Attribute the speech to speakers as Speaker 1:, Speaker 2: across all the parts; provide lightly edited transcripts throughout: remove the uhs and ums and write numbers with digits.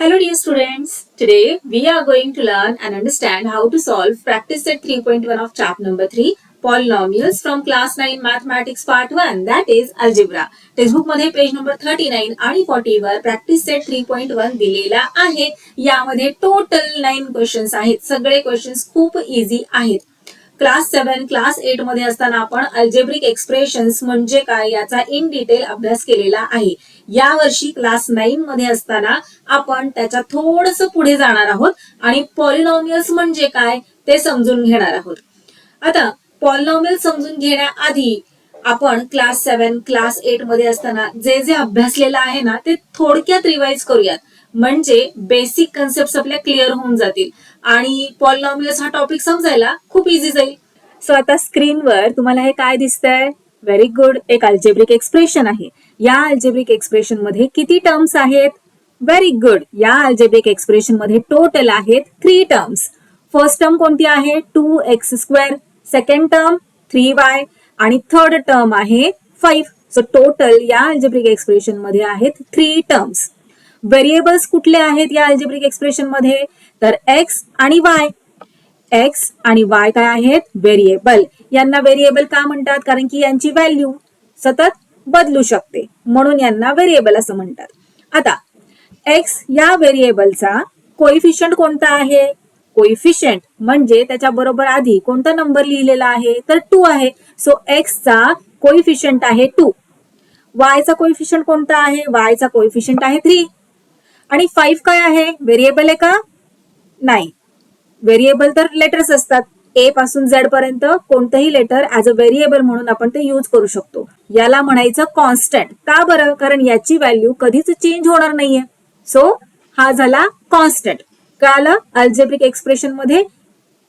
Speaker 1: Hello dear students, today we are going to learn and understand how to solve practice set 3.1 of chapter number 3 polynomials from class 9 mathematics part 1 that is algebra. Textbook मध्ये page number 39 आणि 40 वर practice set 3.1 दिलेला आहे. यामध्ये total 9 questions आहेत. सगळे questions खूप easy आहेत. क्लास 7 क्लास 8 मध्ये असताना आपण अल्जेब्रिक एक्सप्रेशन्स म्हणजे काय याचा इन डिटेल अभ्यास केलेला आहे. या वर्षी क्लास 9 मध्ये असताना आपण त्याच्या थोडंसं पुढे जाणार आहोत आणि पॉलिनॉमियल्स म्हणजे काय ते समजून घेणार आहोत. आता पॉलिनॉमियल समजून घेण्याआधी आपण क्लास 7 क्लास 8 मध्ये असताना जे जे अभ्यासलेलं आहे ना ते थोडक्यात रिवाइज करूयात, म्हणजे बेसिक कन्सेप्ट आपल्या क्लिअर होऊन जातील आणि पॉलिनॉमियल्स हा टॉपिक समजायला खूप इझी जाईल. सो आता स्क्रीनवर तुम्हाला हे काय दिसतंय? व्हेरी गुड, एक अल्जेब्रिक एक्सप्रेशन आहे. या अल्जेब्रिक एक्सप्रेशन मध्ये किती टर्म्स आहेत? व्हेरी गुड, या अल्जेब्रिक एक्सप्रेशन मध्ये टोटल आहेत 3 टर्म्स. फर्स्ट टर्म कोणती आहे? 2x², सेकंड टर्म 3y आणि थर्ड टर्म आहे 5. सो टोटल या अल्जेब्रिक एक्सप्रेशन मध्ये आहेत 3 टर्म्स. व्हेरिएबल्स कुठले आहेत या अल्जेब्रिक एक्सप्रेशन मध्ये? तर x आणि y. x आणि y काय आहेत? व्हेरिएबल. यांना व्हेरिएबल का म्हणतात? कारण की यांची व्हॅल्यू सतत बदलू शकते, म्हणून यांना व्हेरिएबल असं म्हणतात. आता x या व्हेरिएबलचा कोइफिशियंट कोणता आहे? कोइफिशियंट म्हणजे त्याच्या बरोबर आधी कोणता नंबर लिहिलेला आहे? तर 2 आहे. सो x चा कोइफिशियंट आहे 2. y चा कोइफिशियंट कोणता आहे? y चा कोइफिशियंट आहे 3. आणि 5 काय आहे? व्हेरिएबल आहे का? नाही. व्हेरिएबल तर लेटर्स असतात. ए पासून झेड पर्यंत कोणतंही लेटर ऍज अ व्हेरिएबल म्हणून आपण ते यूज करू शकतो. याला म्हणायचं कॉन्स्टंट. का बरं? कारण याची व्हॅल्यू कधीच चेंज होणार नाहीये. सो हा झाला कॉन्स्टंट. कळालं? अल्जेब्रिक एक्सप्रेशन मध्ये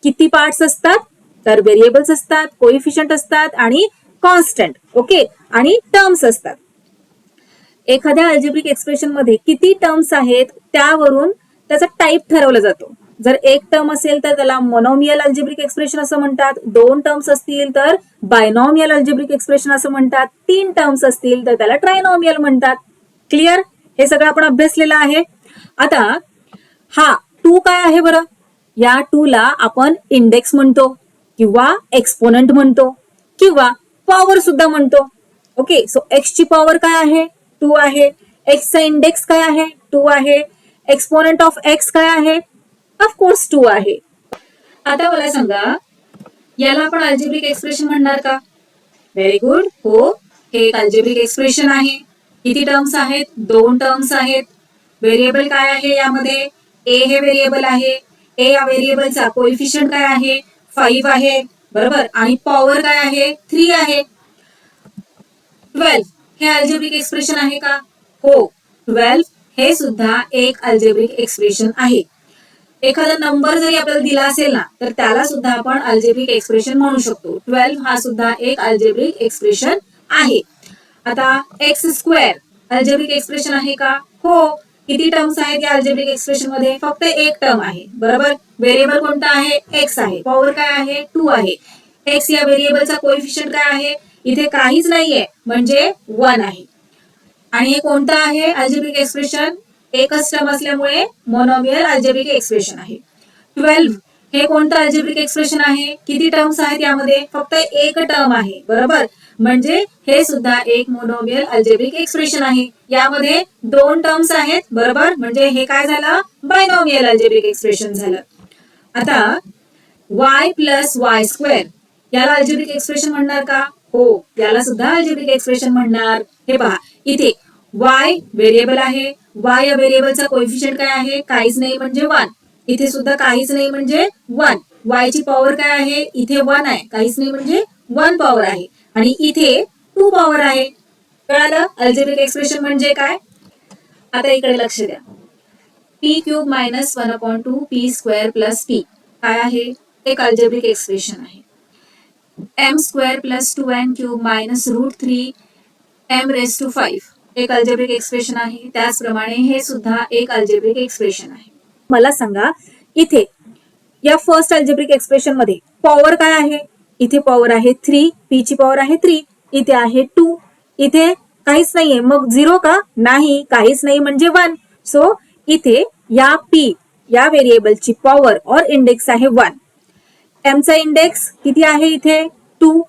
Speaker 1: किती पार्ट्स असतात? तर व्हेरिएबल्स असतात, कोइफिशियंट असतात आणि कॉन्स्टंट. ओके, आणि टर्म्स असतात. एखाद्या अल्जेब्रिक एक्सप्रेशन मध्ये किती टर्म्स आहेत त्यावरून त्याचा टाइप ठरवला जातो. जर एक टर्म असेल तर त्याला मोनोमियल अल्जेब्रिक एक्सप्रेशन असं म्हणतात. 2 टर्म्स असतील तर बायनॉमियल अल्जेब्रिक एक्सप्रेशन असं म्हणतात. 3 टर्म्स असतील तर त्याला ट्रायनॉमियल म्हणतात. क्लिअर? हे सगळं आपण अभ्यासलेलं आहे. आता हा 2 काय आहे बरं? या 2 ला आपण इंडेक्स म्हणतो किंवा एक्सपोनंट म्हणतो किंवा पॉवर सुद्धा म्हणतो. ओके, सो एक्स ची पॉवर काय आहे? 2 आहे. एक्स चा इंडेक्स काय आहे? 2 आहे. एक्सपोनंट ऑफ एक्स काय आहे? ऑफकोर्स 2 आहे. आता मला सांगा, याला आपण अल्जेब्रिक एक्सप्रेशन म्हणणार का? व्हेरी गुड, हो, हे एक अल्जेब्रिक एक्सप्रेशन आहे. किती टर्म्स आहेत? 2 टर्म्स आहेत. व्हेरिएबल काय आहे यामध्ये? ए हे व्हेरिएबल आहे. ए या व्हेरिएबलचा कोइफिशियंट काय आहे? 5 आहे. बरोबर, आणि पॉवर काय आहे? 3 आहे. 12 हे अल्जेब्रिक एक्सप्रेशन आहे का? हो, 12 हे सुद्धा एक अल्जेब्रिक एक्सप्रेशन आहे. एखादा नंबर जरी आपल्याला दिला असेल ना तर त्याला सुद्धा आपण अल्जेब्रिक एक्सप्रेशन म्हणू शकतो. 12 हा सुद्धा एक अल्जेब्रिक एक्सप्रेशन आहे. आता x² अल्जेब्रिक एक्सप्रेशन आहे का? हो. किती टर्म्स आहेत या अल्जेब्रिक एक्सप्रेशन मध्ये? फक्त एक टर्म आहे. बरोबर, व्हेरिएबल कोणता आहे? x आहे. पॉवर काय आहे? 2 आहे. x या व्हेरिएबलचा कोइफिशियंट काय आहे? इथे काहीच नाहीये, म्हणजे 1 आहे. आणि हे कोणतं आहे अल्जेब्रिक एक्सप्रेशन? एकच टर्म असल्यामुळे मोनोमियल अल्जेब्रिक एक्सप्रेशन आहे. 12 हे कोणतं अल्जेब्रिक एक्सप्रेशन आहे? किती टर्म्स आहेत यामध्ये? फक्त एक टर्म आहे. बरोबर, म्हणजे हे सुद्धा एक मोनोमियल अल्जेब्रिक एक्सप्रेशन आहे. यामध्ये 2 टर्म्स आहेत. बरोबर, म्हणजे हे काय झालं? बायनॉमियल अल्जेब्रिक एक्सप्रेशन झालं. आता y + y² याला अल्जेब्रिक एक्सप्रेशन म्हणणार का? हो, याला सुद्धा अल्जेब्रिक एक्सप्रेशन म्हणणार. हे पहा, इथे y व्हेरिएबल आहे. y या व्हेरिएबलचा कोइफिशियंट काय आहे? काहीच नाही, म्हणजे 1. इथे सुद्धा काहीच नाही, म्हणजे 1. y ची पॉवर काय आहे? इथे 1 आहे. काहीच नाही, म्हणजे 1 पॉवर आहे. आणि इथे 2 पॉवर आहे. कळालं अल्जेब्रिक एक्सप्रेशन म्हणजे काय? आता इकडे लक्ष द्या. p³ - 1/2 p² + p काय आहे? एक अल्जेब्रिक एक्सप्रेशन आहे. m² + 2n³ - √3 m⁵ एक अल्जेब्रिक एक्सप्रेशन आहे. त्याचप्रमाणे हे सुद्धा एक अल्जेब्रिक एक्सप्रेशन आहे. मला सांगा, इथे या फर्स्ट अल्जेब्रिक एक्सप्रेशन मध्ये पॉवर काय आहे? इथे पॉवर आहे 3, p ची पॉवर आहे 3, इथे आहे 2, इथे काहीच नाहीये. मग 0 का? नाही, काहीच नाही म्हणजे 1. सो इथे या पी या व्हेरिएबलची पॉवर और इंडेक्स आहे 1. एमचा इंडेक्स किती आहे इथे 2,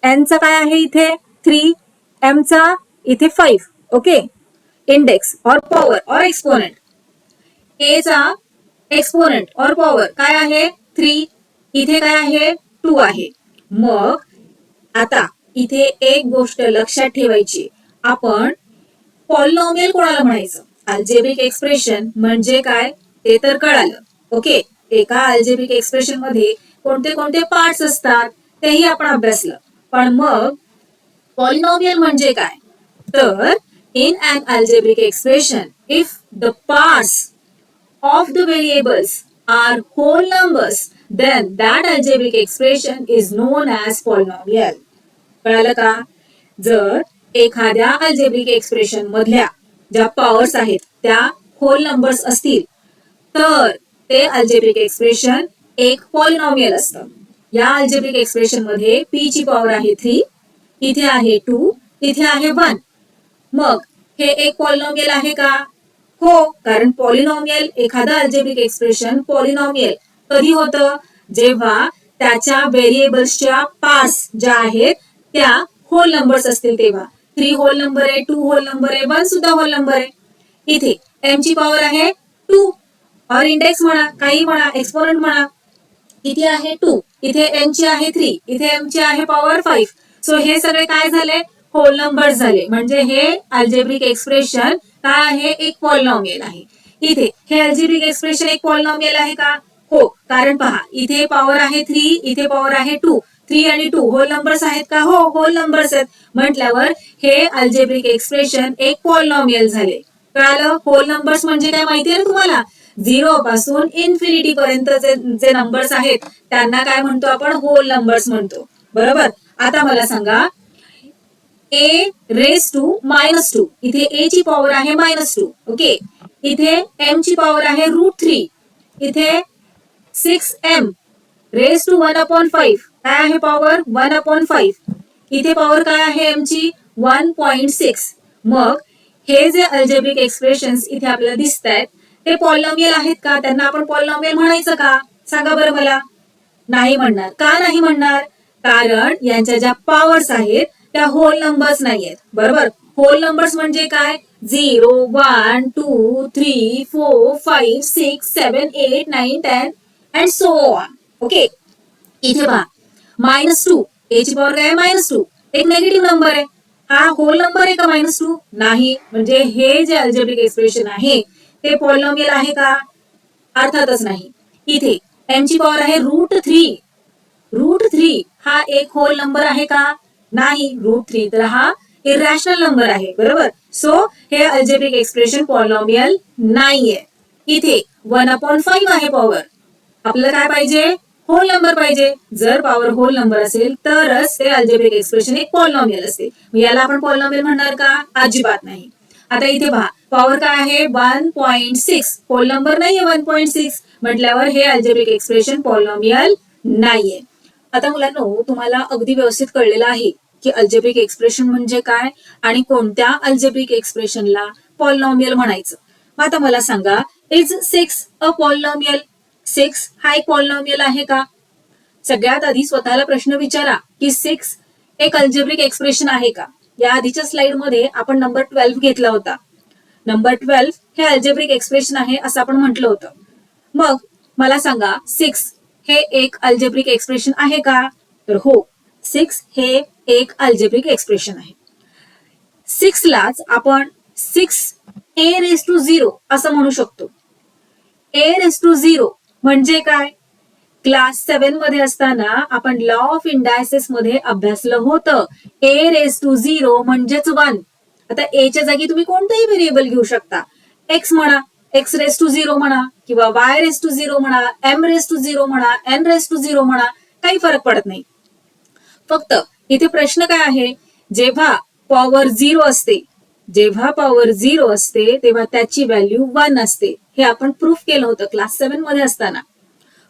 Speaker 1: एनचा काय आहे इथे 3, एमचा इथे 5. ओके, इंडेक्स और पॉवर और एक्सपोनेंट. ए चा एक्सपोनेंट और पॉवर काय आहे 3, इथे काय आहे 2 आहे. मग आता इथे एक गोष्ट लक्षात ठेवायची, आपण पॉलिनॉमियल कोणाला म्हणायचं, अल्जेब्रिक एक्सप्रेशन म्हणजे काय ते तर कळालं. ओके, एका अल्जेब्रिक एक्सप्रेशन मध्ये कोणते कोणते पार्ट्स असतात तेही आपण अभ्यासलं. पण मग पॉलिनॉमियल म्हणजे काय, तर in an algebraic expression if the parts of the variables are whole numbers, then that algebraic expression is known as polynomial. कळालं का? जर एखाद्या अल्जेब्रिक एक्सप्रेशन मधल्या ज्या पॉवर्स आहेत त्या होल नंबर्स असतील तर ते अल्जेब्रिक एक्सप्रेशन एक पॉलिनॉमियल असतं. या अल्जेब्रिक एक्सप्रेशन मध्ये p ची पॉवर आहे 3, इथे आहे 2, इथे आहे 1. मग हे एक पॉलिनॉमियल आहे का? हो, कारण पॉलिनॉमियल एखादा अल्जेब्रिक एक्सप्रेशन पॉलिनॉमियल कधी होतं, जेव्हा त्याच्या व्हेरिएबल्सच्या पार्ट्स ज्या आहेत त्या होल नंबर्स असतील तेव्हा. 3 होल नंबर आहे, 2 होल नंबर आहे, 1 सुद्धा होल नंबर आहे. इथे एम ची पॉवर आहे 2 और इंडेक्स म्हणा, काही म्हणा, एक्सपोनेंट म्हणा, इथे आहे 2, इथे एन ची आहे 3, इथे एम ची आहे पॉवर 5. सो हे सगळे काय झाले, होल नंबर झाले. म्हणजे हे अल्जेब्रिक एक्सप्रेशन काय आहे, एक पॉलिनॉमियल आहे. इथे हे अल्जेब्रिक एक्सप्रेशन एक पॉलिनॉमियल आहे का? हो, कारण पहा इथे पॉवर आहे 3, इथे पॉवर आहे 2. 3 आणि 2 होल नंबर्स आहेत का? हो, होल नंबर्स आहेत. म्हटल्यावर हे अल्जेब्रिक एक्सप्रेशन एक पॉलिनॉमियल झाले. कळालं? होल नंबर्स म्हणजे काय माहितीये ना तुम्हाला, 0 पासून इन्फिनिटी पर्यंत जे नंबर्स आहेत त्यांना काय म्हणतो आपण, होल नंबर्स म्हणतो. बरोबर. आता मला सांगा a रेस टू -2, इथे a ची पॉवर आहे -2. ओके, इथे m ची पॉवर आहे √3, इथे 6m रेस टू 1/5 काय आहे पॉवर 1/5, इथे पॉवर काय आहे m ची 1.6. मग हे जे अल्जेब्रिक एक्सप्रेशन्स इथे आपल्याला दिसत आहेत ते पॉलिनॉमियल आहेत का? त्यांना आपण पॉलिनॉमियल म्हणायचं का? सांगा बरं मला. नाही म्हणणार. का नाही म्हणणार? कारण यांच्या ज्या पॉवर्स आहेत त्या होल नंबर्स नाहीयेत. बरोबर. होल नंबर्स म्हणजे काय, 0, 1, 2, 3, 4, 5, 6, 7, 8, 9, 10 अँड सो ऑन. ओके, इथे पहा -2, ए ची पॉवर काय -2, एक नेगेटिव्ह नंबर आहे. हा होल नंबर आहे का -2? नाही. म्हणजे हे जे अल्जेब्रिक एक्सप्रेशन आहे ते पॉलिनॉमियल आहे का? अर्थातच नाही. इथे एम ची पॉवर आहे √3, √3 हा एक होल नंबर आहे का? नाही. √3 तर हा इरॅशनल नंबर आहे. बरोबर. सो हे अल्जेब्रिक एक्सप्रेशन पॉलिनॉमियल नाहीये. इथे 1/5 आहे पॉवर. आपल्याला काय पाहिजे, होल नंबर पाहिजे. जर पॉवर होल नंबर असेल तरच ते अल्जेब्रिक एक्सप्रेशन एक पॉलिनॉमियल असते. याला आपण पॉलिनॉमियल म्हणणार का? अजिबात नाही. आता इथे पहा पॉवर काय आहे 1.6, होल नंबर नाहीये 1.6, म्हटल्यावर हे अल्जेब्रिक एक्सप्रेशन पॉलिनॉमियल नाहीये. आता मुलांनो तुम्हाला अगदी व्यवस्थित कळलेलं आहे की अल्जेब्रिक एक्सप्रेशन म्हणजे काय आणि कोणत्या अल्जेब्रिक एक्सप्रेशनला पॉलिनॉमियल म्हणायचं. मग आता मला सांगा, इज 6 अ पॉलिनॉमियल? 6 हा एक पॉलिनॉमियल आहे का? सगळ्यात आधी स्वतःला प्रश्न विचारा की 6 एक अल्जेब्रिक एक्सप्रेशन आहे का? या आधीच्या स्लाइड मध्ये आपण नंबर 12 घेतला होता. नंबर 12 हे अल्जेब्रिक एक्सप्रेशन आहे असं आपण म्हटलं होतं. मग मला सांगा 6 हे एक अल्जेब्रिक एक्सप्रेशन आहे का? तर हो, 6 हे एक अल्जेब्रिक एक्सप्रेशन आहे. 6 लाच आपण 6a⁻0 असं म्हणू शकतो. a⁻0 म्हणजे काय? क्लास 7 मध्ये असताना आपण लॉ ऑफ इंडायसेस मध्ये अभ्यासलं होतं. a⁻0 म्हणजेच 1. आता a च्या जागी तुम्ही कोणताही व्हेरिएबल घेऊ शकता. x म्हणा, x⁻0 म्हणा किंवा y⁻0 म्हणा, m⁻0 म्हणा, n⁻0 म्हणा, काही फरक पडत नाही. फक्त इथे प्रश्न काय आहे, जेव्हा पॉवर 0 असते, जेव्हा पॉवर 0 असते तेव्हा त्याची व्हॅल्यू 1 असते. हे आपण प्रूफ केलं होतं क्लास 7 मध्ये असताना.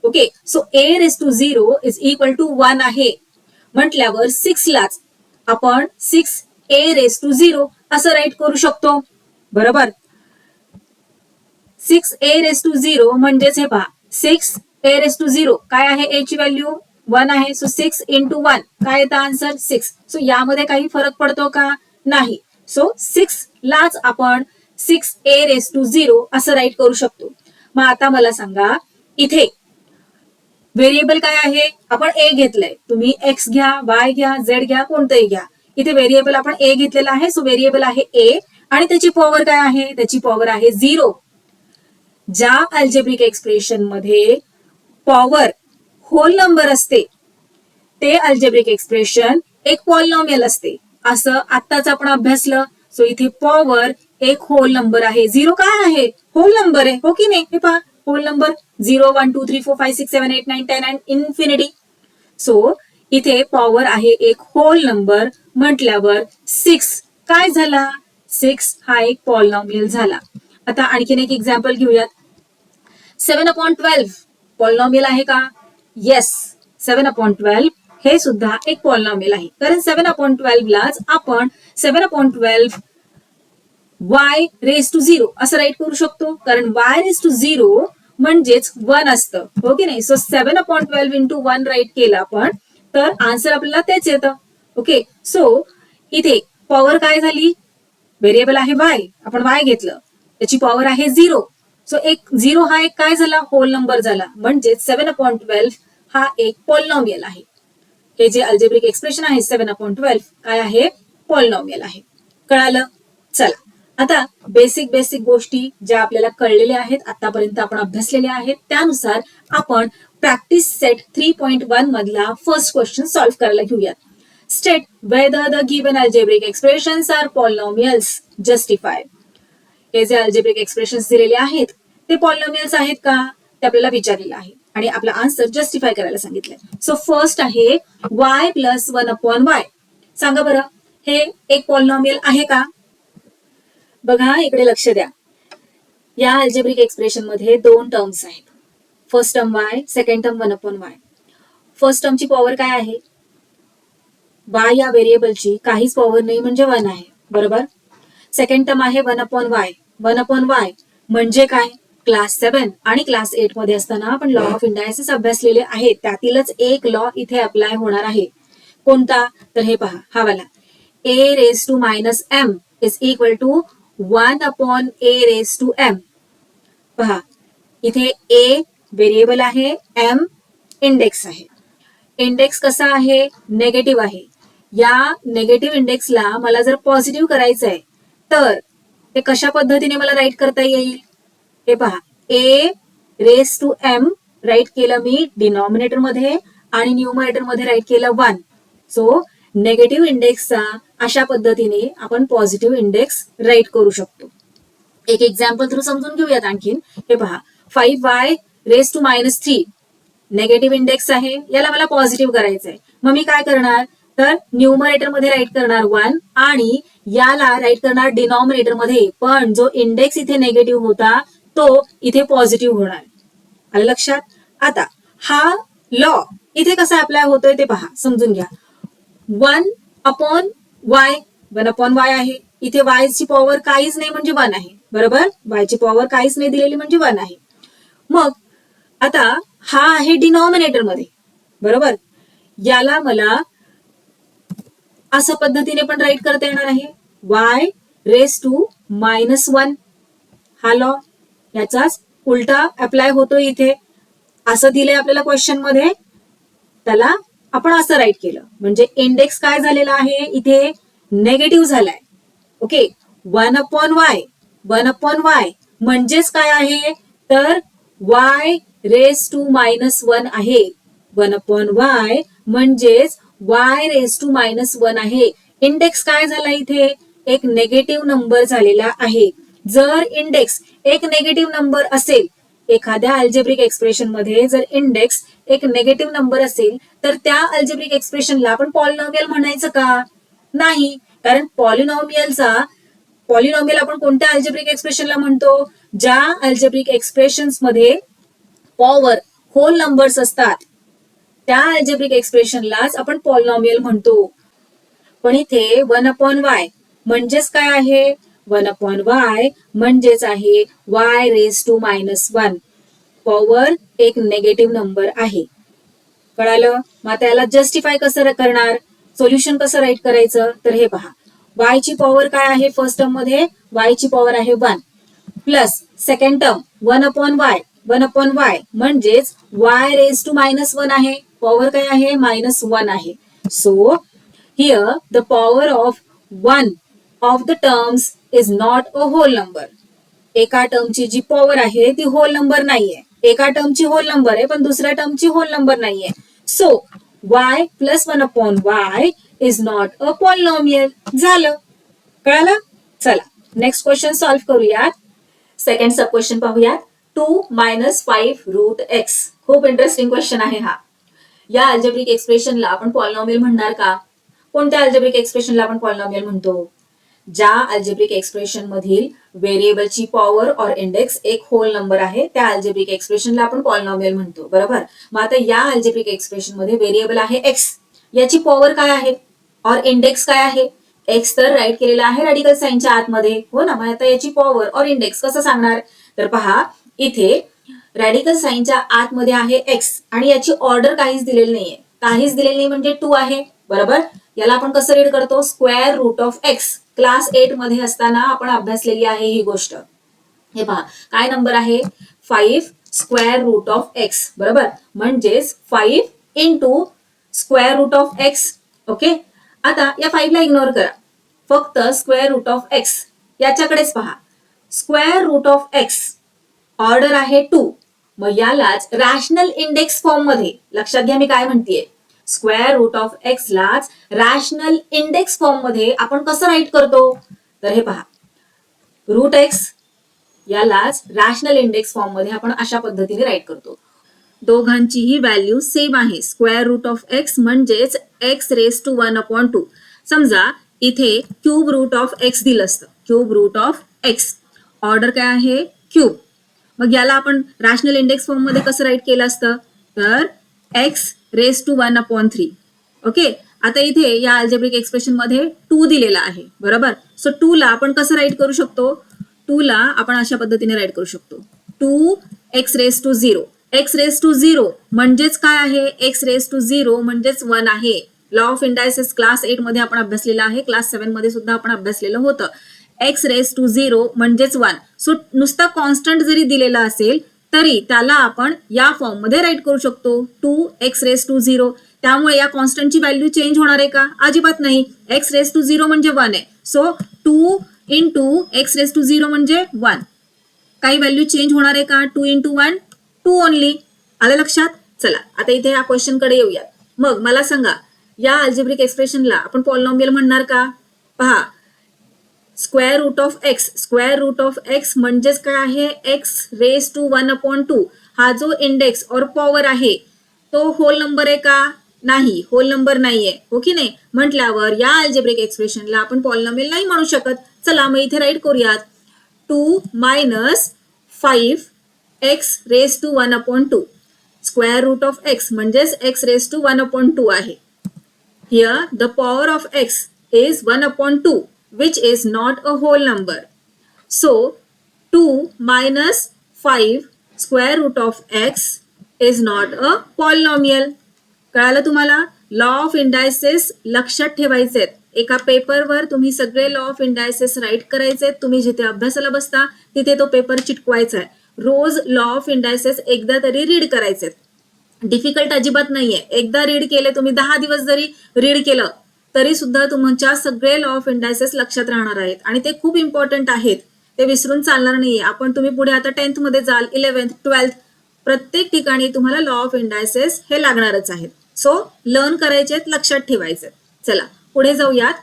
Speaker 1: Okay, so a⁻0 is equal to 1 आहे. म्हटल्यावर 6 लाच आपण 6a⁻0 असं राईट करू शकतो. बरोबर. 6a⁻0 म्हणजेच हे पहा 6a⁻0 काय आहे, a ची व्हॅल्यू 1 आहे. सो 6 into 1 काय येतं आन्सर 6. सो यामध्ये काही फरक पडतो का, नाही. सो 6 लाच आपण 6a⁻0 असं राईट करू शकतो. मग आता मला सांगा इथे व्हेरिएबल काय आहे, आपण a घेतलंय. तुम्ही x घ्या, y घ्या, z घ्या, कोणतंही घ्या. इथे व्हेरिएबल आपण a घेतलेला आहे. सो व्हेरिएबल आहे a आणि त्याची पॉवर काय आहे, त्याची पॉवर आहे 0. ज्या अल्जेब्रिक एक्सप्रेशन मध्ये पॉवर होल नंबर असते ते अल्जेब्रिक एक्सप्रेशन एक पॉलिनॉमियल असते, असं आत्ताच आपण अभ्यासलं. सो इथे पॉवर एक होल नंबर आहे. 0 काय आहे, होल नंबर आहे, हो की नाही. हे पहा hole number 0 1 2 3 4 5 6 7 8 9 10 and infinity. So इथे पॉवर आहे एक होल नंबर म्हटल्यावर 6 काय झाला, 6 हा एक पॉलिनॉमियल झाला. आता आणखीन एक एक्झाम्पल घेऊयात. 7/12 पॉलिनॉमियल आहे का, येस. 7/12 हे सुद्धा एक पॉलिनॉमियल आहे, कारण 7/12 लाच आपण 7/12 y⁻0 असं राईट करू शकतो, कारण y⁻0 म्हणजेच 1 असतं, हो की नाही. सो 7/12 into 1 राईट केलं आपण तर आन्सर आपल्याला तेच येतं. ओके. सो इथे पॉवर काय झाली, व्हेरिएबल आहे y, आपण y घेतलं, त्याची पॉवर आहे 0. सो एक 0 हा एक काय झाला, होल नंबर झाला, म्हणजे 7/12 हा एक पॉलिनॉमियल आहे. हे जे अल्जेब्रिक एक्सप्रेशन आहे 7/12 काय आहे, पॉलिनॉमियल आहे. कळालं. चला आता बेसिक गोष्टी ज्या आपल्याला कळलेल्या आहेत, आतापर्यंत आपण अभ्यासलेल्या आहेत, त्यानुसार आपण प्रॅक्टिस सेट 3.1 मधला फर्स्ट क्वेश्चन सॉल्व्ह करायला घेऊयात. State whether the given algebraic expressions are polynomials, justify. हे जे अल्जेब्रिक एक्सप्रेशन्स दिलेले आहेत ते पॉलिनॉमियल्स आहेत का, ते आपल्याला विचारलेलं आहे आणि आपला आन्सर जस्टिफाय करायला सांगितलंय. सो फर्स्ट आहे y + 1/y. सांगा बरं हे एक पॉलिनॉमियल आहे का. बघा इकडे लक्ष द्या. या अल्जेब्रिक एक्सप्रेशन मध्ये दोन टर्म्स आहेत. First term y, second term 1/y. First टर्मची पॉवर काय आहे, y या व्हेरिएबलची काहीच पॉवर नाही म्हणजे 1 आहे, बरोबर. सेकंड टर्म आहे 1/y. 1/y म्हणजे काय, क्लास 7 आणि क्लास 8 मध्ये असताना आपण लॉ ऑफ इंडायसिस अभ्यासलेले आहेत, त्यातीलच एक लॉ इथे अप्लाय होणार आहे. कोणता, तर हे पहा हा वाला, a⁻m is equal to 1/a⁻m. पहा इथे a व्हेरिएबल आहे, m इंडेक्स आहे. इंडेक्स कसा आहे, नेगेटिव्ह आहे. या नेगेटिव्ह इंडेक्सला मला जर पॉझिटिव्ह करायचं आहे तर ते कशा पद्धतीने मला राईट करता येईल, हे पहा a⁻m राईट केलं मी डिनॉमिनेटर मध्ये आणि न्यूमरेटर मध्ये राईट केलं 1. सो नेगेटिव्ह इंडेक्सचा अशा पद्धतीने आपण पॉझिटिव्ह इंडेक्स राईट करू शकतो. एक एक्झाम्पल थ्रू समजून घेऊयात आणखीन. हे पहा 5y⁻³ नेगेटिव्ह इंडेक्स आहे, याला मला पॉझिटिव्ह करायचं आहे. मग मी काय करणार, तर न्यूमरेटर मध्ये राईट करणार 1 आणि याला राईट करणार डिनॉमिनेटर मध्ये, पण जो इंडेक्स इथे नेगेटिव्ह होता तो इथे पॉझिटिव्ह होणार. आलं लक्षात. आता हा लॉ इथे कसा अप्लाय होतोय ते पहा, समजून घ्या. 1/y 1/y आहे, इथे y ची पॉवर काहीच नाही म्हणजे 1 आहे, बरोबर. y ची पॉवर काहीच नाही दिलेली म्हणजे 1 आहे. मग आता हा आहे डिनॉमिनेटर मध्ये, बरोबर. याला मला अशा पद्धतीने पण राईट करता येणार आहे, y⁻⁻1. हा लॉ याचाच उलटा अप्लाय होतो इथे. असं दिलंय आपल्याला क्वेश्चन मध्ये, त्याला आपण असं राईट केलं म्हणजे इंडेक्स काय झालेला आहे इथे, नेगेटिव्ह झालाय. ओके. 1/y म्हणजेच काय आहे, तर y⁻⁻1 आहे. 1/y म्हणजेच y⁻⁻1 आहे. इंडेक्स काय झाला इथे, एक नेगेटिव्ह नंबर झालेला आहे. जर इंडेक्स एक नेगेटिव्ह नंबर असेल, एखाद्या अल्जेब्रिक एक्सप्रेशन मध्ये जर इंडेक्स एक नेगेटिव्ह नंबर असेल तर त्या अल्जेब्रिक एक्सप्रेशनला आपण पॉलिनॉमियल म्हणायचं का, नाही. कारण पॉलिनॉमियल आपण कोणत्या अल्जेब्रिक एक्सप्रेशनला म्हणतो, ज्या अल्जेब्रिक एक्सप्रेशन्स मध्ये पॉवर होल नंबर्स असतात त्या अल्जेब्रिक एक्सप्रेशनलाच आपण पॉलिनॉमियल म्हणतो. पण इथे 1/y म्हणजेच काय आहे, 1/y म्हणजेच आहे y रेज टू -1. पॉवर एक नेगेटिव्ह नंबर आहे. कळालं? मग आता याला जस्टिफाय कसं करणार, सोल्युशन कसं राईट करायचं, तर हे पहा, y ची पॉवर काय आहे फर्स्ट टर्म मध्ये, y ची पॉवर आहे 1 प्लस सेकंड टर्म 1/y म्हणजेच y रेज टू -1 आहे, पॉवर काय आहे -1 आहे. So here the power of one of the terms is not a whole number. एका टर्मची जी पॉवर आहे ती होल नंबर नाहीये. एका टर्मची होल नंबर आहे पण दुसऱ्या टर्मची होल नंबर नाहीये. So y plus 1/y is not a polynomial. झालं. कळालं? चला नेक्स्ट क्वेश्चन सॉल्व्ह करूयात. सेकंड सब क्वेश्चन पाहूयात. 2 - 5 रूट x. खूप इंटरेस्टिंग क्वेश्चन आहे हा. या अल्जेब्रिक एक्सप्रेशनला आपण पॉलिनॉमियल म्हणणार का? कोणत्या अल्जेब्रिक एक्सप्रेशनला आपण पॉलिनॉमियल म्हणतो? ज्या अल्जेब्रिक एक्सप्रेशन मधील व्हेरिएबलची पॉवर और इंडेक्स एक होल नंबर आहे त्या अल्जेब्रिक एक्सप्रेशनला आपण पॉलिनॉमियल म्हणतो. बरोबर. मग आता या अल्जेब्रिक एक्सप्रेशन मध्ये व्हेरिएबल आहे एक्स, याची पॉवर काय आहे और इंडेक्स काय आहे? एक्स तर राईट केलेला आहे रॅडिकल साइनच्या आतमध्ये, हो ना. मग आता याची पॉवर और इंडेक्स कसं सांगणार? तर पहा, इथे रॅडिकल साइनच्या आतमध्ये आहे एक्स आणि याची ऑर्डर काहीच दिलेली नाहीये. काहीच दिलेली नाही म्हणजे 2 आहे. बरोबर. याला आपण कसं रीड करतो? Square root of x. Class 8 मध्ये असताना आपण अभ्यासलेली आहे ही गोष्ट. हे पहा, काय नंबर आहे? 5 स्क्वेअर रूट ऑफ एक्स. बरोबर. म्हणजेच 5 into square root of x. Okay. आता या 5 ला इग्नोर करा, फक्त स्क्वेअर रूट ऑफ एक्स याच्याकडेच पहा. Square root of x order आहे 2. मग यालाच रॅशनल इंडेक्स फॉर्म मध्ये, लक्षात घ्या मी काय म्हणतेय, स्क्वेअर रूट ऑफ एक्स लाच रॅशनल इंडेक्स फॉर्म मध्ये आपण कसं राईट करतो? तर हे पहा, रूट एक्स यालाच रॅशनल इंडेक्स फॉर्म मध्ये आपण अशा पद्धतीने राईट करतो. दोघांचीही व्हॅल्यू सेम आहे. स्क्वेअर रूट ऑफ एक्स म्हणजेच एक्स रेज टू 1/2. समजा इथे क्यूब रूट ऑफ एक्स दिलं असतं. Cube root of x order काय आहे? क्यूब. मग याला आपण रॅशनल इंडेक्स फॉर्म मध्ये कसं राईट केलं असतं? तर एक्स रेज टू 1/3. ओके. आता इथे या अल्जेब्रिक एक्सप्रेशन मध्ये 2 दिलेला आहे. बरोबर. सो 2 ला आपण कसं राईट करू शकतो? 2 ला आपण अशा पद्धतीने राईट करू शकतो. 2x raise to 0. x raise to 0 म्हणजेच काय आहे? x रेज टू 0 म्हणजेच 1 आहे. लॉ ऑफ इंडायसेस क्लास 8 मध्ये आपण अभ्यासलेलं आहे, क्लास 7 मध्ये सुद्धा आपण अभ्यासलेलं होतं. x रेज टू 0 म्हणजेच 1. सो नुसता कॉन्स्टंट जरी दिलेला असेल तरी त्याला आपण या फॉर्म मध्ये राईट करू शकतो. 2x raise to 0. त्यामुळे या कॉन्स्टंटची व्हॅल्यू चेंज होणार आहे का? अजिबात नाही. x रेज टू 0 म्हणजे 1 आहे. So 2 into x raise to 0 म्हणजे 1. काही व्हॅल्यू चेंज होणार आहे का? 2 इंटू 1 2 ओनली. आलं लक्षात? चला आता इथे या क्वेश्चन कडे येऊया. मग मला सांगा, या अल्जेब्रिक एक्सप्रेशनला आपण पॉलिनॉमियल म्हणणार का? पहा, square root of x. Square root of x म्हणजेच काय आहे? X raise to 1/2. हा जो इंडेक्स और पॉवर आहे तो होल नंबर आहे का? नाही, होल नंबर नाहीये. हो की नाही? म्हटल्यावर या अल्जेब्रिक एक्सप्रेशनला आपण पॉलिनॉमियल नाही म्हणू शकत. चला मग इथे राईट करूयात. 2 - 5x raise to 1/2. Square root of x म्हणजेच x रेज टू 1/2 आहे. Here the power of x is 1/2 which is not a whole number. So 2 - 5 square root of x is not a polynomial. कळालं तुम्हाला? Law of indices लक्षात ठेवायचे. एका पेपरवर तुम्ही सगळे लॉ ऑफ इंडायसेस राईट करायचे. तुम्ही जिथे अभ्यासाला बसता तिथे तो पेपर चिटकवायचा आहे. रोज लॉ ऑफ इंडायसेस एकदा तरी रीड करायचे. डिफिकल्ट अजिबात नाहीये. एकदा रीड केले तुम्ही, 10 दिवस जरी रीड केलं तरी सुद्धा तुमच्या सगळे लॉ ऑफ इंडायसेस लक्षात राहणार आहेत आणि ते खूप इम्पॉर्टंट आहेत. ते विसरून चालणार नाहीये. आपण तुम्ही पुढे आता 10th मध्ये जाल, 11th 12th, प्रत्येक ठिकाणी तुम्हाला लॉ ऑफ इंडायसेस हे लागणारच आहेत. सो लर्न करायचे, लक्षात ठेवायचे. चला पुढे जाऊयात.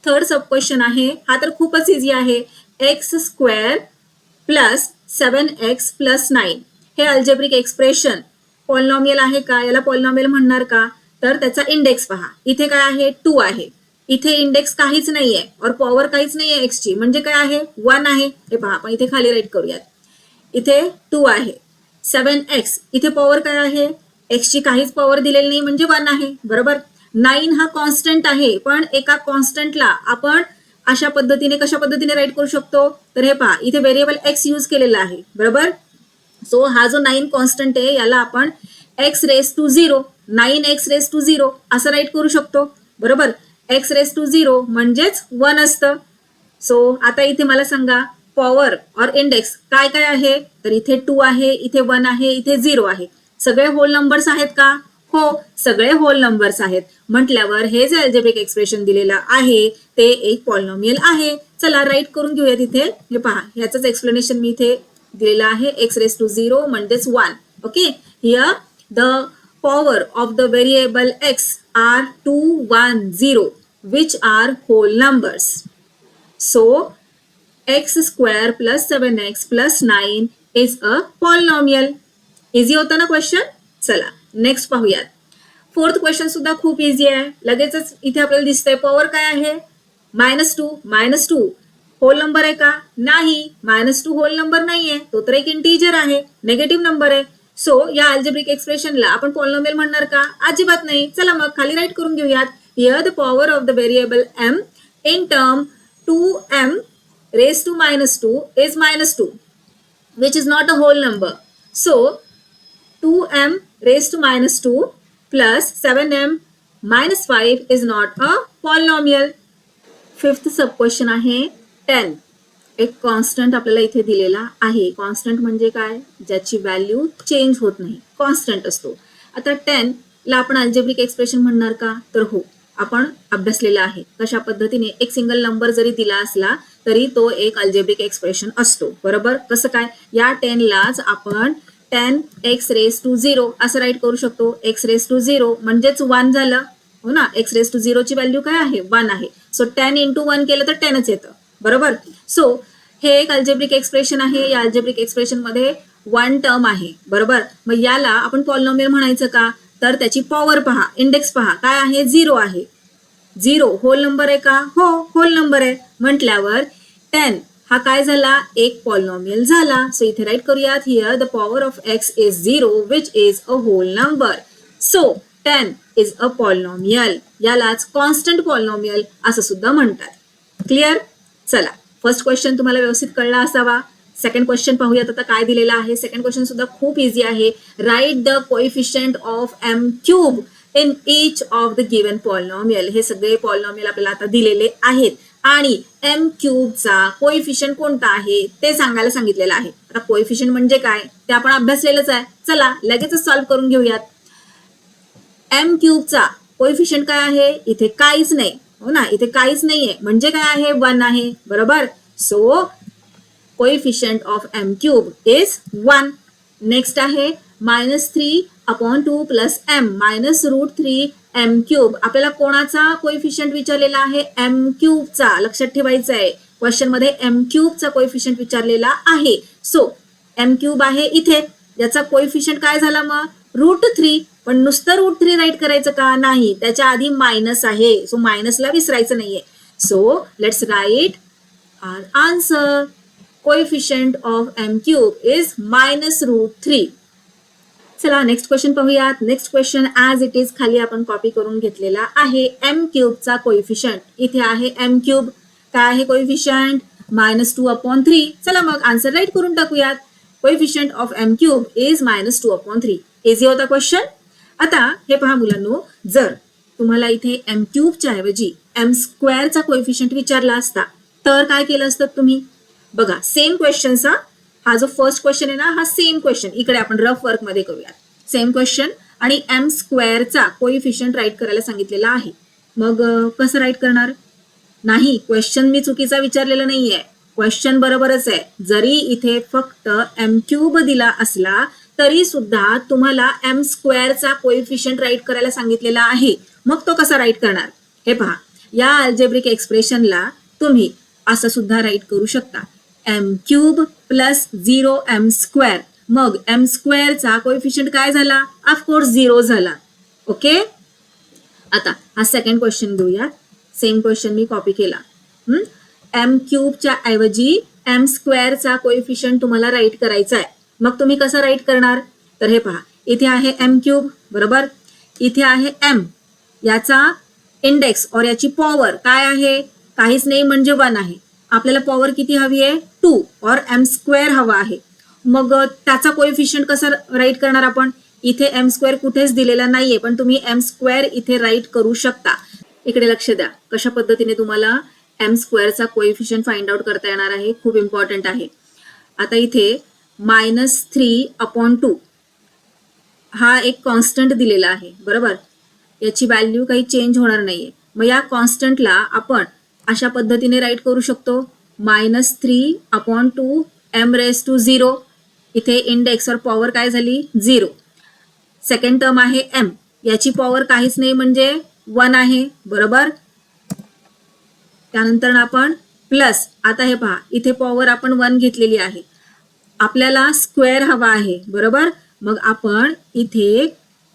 Speaker 1: थर्ड सब क्वेश्चन आहे. हा तर खूपच इझी आहे. X square plus 7x plus 9 हे अल्जेब्रिक एक्सप्रेशन पॉलिनॉमियल आहे का? याला पॉलिनॉमियल म्हणणार का? तर त्याचा इंडेक्स पहा. इथे काय आहे? 2 आहे. इथे इंडेक्स काहीच नाहीये और पॉवर काहीच नाहीये एक्स ची, म्हणजे काय आहे? 1 आहे. हे पहा, आपण इथे खाली राईट करूयात. इथे 2 आहे. 7x इथे पॉवर काय आहे? एक्स ची काहीच पॉवर दिलेली नाही म्हणजे 1 आहे. बरोबर. 9 हा कॉन्स्टंट आहे, पण एका कॉन्स्टंटला आपण अशा पद्धतीने कशा पद्धतीने राईट करू शकतो, तर हे पहा इथे व्हेरिएबल एक्स यूज केलेला आहे, बरोबर. सो हा जो 9 कॉन्स्टंट आहे याला आपण x raise to 0, 9x raise to 0 असं राईट करू शकतो, बरोबर. एक्स रेस टू 0 म्हणजेच 1 असतं. सो आता इथे मला सांगा पॉवर और इंडेक्स काय काय आहे, तर इथे 2 आहे, इथे 1 आहे, इथे 0 आहे. सगळे होल नंबर्स आहेत का, हो सगळे होल नंबर्स आहेत. म्हटल्यावर हे जे अल्जेब्रिक एक्सप्रेशन दिलेलं आहे ते एक पॉलिनॉमियल आहे. चला राईट करून घेऊया. तिथे हे पहा ह्याचंच एक्सप्लेनेशन मी इथे दिलेलं आहे. एक्स रेस टू 0 म्हणजेच 1. Okay, here the power of the variable x are 2, 1, 0 which are whole numbers. So x square plus 7x plus 9 is a polynomial. Easy होता ना क्वेश्चन. चला नेक्स्ट पाहूयात. फोर्थ क्वेश्चन सुद्धा खूप इझी आहे. लगेचच इथे आपल्याला दिसतंय पॉवर काय आहे, -2. -2 होल नंबर आहे का, नाही. -2 होल नंबर नाहीये, तो तर एक इंटीजर आहे, नेगेटिव्ह नंबर आहे. सो या अल्जेब्रिक एक्सप्रेशनला आपण पॉलिनॉमियल म्हणणार का, अजिबात नाही. चला मग खाली राईट करून घेऊयात. Here the power of the variable m in term 2m raised to -2 is -2, which is not a whole number. So 2m raised to -2 plus 7m minus 5 is not a polynomial. Fifth sub question आहे 10. एक constant आपल्याला इथे दिलेला आहे. Constant म्हणजे काय, ज्याची value change होत नाही, कॉन्स्टंट असतो. आता 10 ला आपण अल्जेब्रिक एक्सप्रेशन म्हणणार का, तर हो आपण अभ्यासलेला आहे कशा पद्धतीने एक सिंगल नंबर जरी दिला असला तरी तो एक अल्जेब्रिक एक्सप्रेशन असतो, बरोबर. कसं काय, या 10 लाच आपण 10x रेस टू 0 असं राईट करू शकतो. x रेस टू 0 म्हणजेच 1 झालं, हो ना. x रेस टू 0 ची व्हॅल्यू काय आहे, 1 आहे. सो 10 into 1 केलं तर 10च येतं, बरोबर. सो हे एक अल्जेब्रिक एक्सप्रेशन आहे. या अल्जेब्रिक एक्सप्रेशन मध्ये 1 टर्म आहे, बरोबर. मग याला आपण पॉलिनॉमियल म्हणायचं का, तर त्याची पॉवर पहा, इंडेक्स पहा काय आहे, 0 आहे. 0 होल नंबर आहे का, हो होल नंबर आहे. म्हटल्यावर 10 हा काय झाला, एक पॉलिनॉमियल झाला. सो इथे राईट करूयात. Here the power of x is 0 which is a whole number. So 10 is a polynomial. यालाच कॉन्स्टंट पॉलिनॉमियल असं सुद्धा म्हणतात. क्लिअर. चला फर्स्ट क्वेश्चन तुम्हाला व्यवस्थित कळला असावा. सेकंड क्वेश्चन पाहूयात आता काय दिलेला आहे. सेकंड क्वेश्चन सुद्धा खूप इझी आहे. Write the coefficient of m cube in each of the given polynomial. हे सगळे पॉलिनॉमियल आपल्याला आता दिलेले आहेत आणि m क्यूबचा कोएफिशियंट कोणता आहे ते सांगायला सांगितलेलं आहे. आता कोएफिशियंट म्हणजे काय ते आपण अभ्यासलेलंच आहे. चला लगेचच सॉल्व्ह करून घेऊयात. m क्यूबचा कोएफिशियंट काय आहे, इथे काहीच नाही, हो ना. इथे काहीच नाहीये म्हणजे काय आहे, 1 आहे, बरोबर. So coefficient of m cube is 1. Next आहे -3/2 प्लस m -√3 m क्यूब. आपल्याला कोणाचा कोएफिशियंट विचारलेला आहे, m क्यूबचा. लक्षात ठेवायचं आहे क्वेश्चन मध्ये m क्यूबचा कोएफिशियंट विचारलेला आहे. सो m क्यूब आहे इथे, याचा कोएफिशियंट काय झाला मग, √3. पण नुसतं √3 राईट करायचं का, नाही. त्याच्या आधी मायनस आहे, सो मायनसला विसरायचं नाहीये. So let's write our answer. Coefficient of m cube is -√3. चला नेक्स्ट क्वेश्चन पाहूयात. Next question as it is खाली आपण कॉपी करून घेतलेला आहे. m क्यूबचा कोएफिशियंट इथे आहे. m क्यूब काय आहे कोएफिशियंट, -2/3. चला मग आन्सर राईट करून टाकूयात. Coefficient of m cube is -2/3. Easy होता क्वेश्चन. आता हे पहा मुलांनो, जर तुम्हाला इथे m क्यूबच्या ऐवजी m स्क्वेअरचा कोएफिशियंट विचारला असता तर काय केलं असतं तुम्ही, बघा सेम क्वेश्चनचा हा जो फर्स्ट क्वेश्चन आहे ना, हा सेम क्वेश्चन इकडे आपण रफ वर्क मध्ये करूयात. सेम क्वेश्चन आणि m स्क्वेअरचा कोएफिशियंट राईट करायला सांगितलेला आहे. मग कसं राईट करणार, नाही क्वेश्चन मी चुकीचा विचारलेला नाहीये, क्वेश्चन बरोबरच आहे. जरी इथे फक्त m क्यूब दिला असला तरी सुद्धा तुम्हाला m स्क्वेअरचा कोएफिशियंट राईट करायला सांगितलेला आहे. मग तो कसा राईट करणार, हे पहा. या अल्जेब्रिक एक्सप्रेशनला तुम्ही असं सुद्धा राईट करू शकता, m cube plus 0m square. मग m स्क्वेअरचा कोएफिशियंट काय झाला, ऑफकोर्स 0 झाला. ओके. आता हा सेकंड क्वेश्चन घेऊया. सेम क्वेश्चन मी कॉपी केला. m क्यूबच्या ऐवजी m स्क्वेअरचा कोएफिशियंट तुम्हाला राईट करायचा आहे. मग तुम्ही कसं राईट करणार, तर हे पहा. इथे आहे m क्यूब, बरोबर. इथे आहे m, याचा इंडेक्स और याची पॉवर काय आहे, काहीच नाही म्हणजे 1 आहे. आपल्याला पॉवर किती हवी आहे? 2 और एम स्क्वेअर हवा आहे. मग त्याचा कोएफिशियंट कसा राईट करणार आपण? इथे एम स्क्वेअर कुठेच दिलेला नाहीये, पण तुम्ही एम स्क्वेअर इथे राईट करू शकता. इकडे लक्ष द्या कशा पद्धतीने तुम्हाला एम स्क्वेअरचा कोएफिशियंट फाइंड आउट करता येणार आहे. खूप इम्पॉर्टंट आहे. आता इथे -3/2 हा एक कॉन्स्टंट दिलेला आहे, बरोबर. याची व्हॅल्यू काही चेंज होणार नाहीये. मग या कॉन्स्टंटला आपण अशा पद्धतीने राईट करू शकतो, -3/2 m⁻⁴. इथे इंडेक्स और पॉवर काय झाली? 0. सेकंड टर्म आहे m, याची पॉवर काहीच नाही म्हणजे 1 आहे, बरोबर. त्यानंतर आपण प्लस, आता हे पहा इथे पॉवर आपण 1 घेतलेली आहे, आपल्याला स्क्वेअर हवा आहे, बरोबर. मग आपण इथे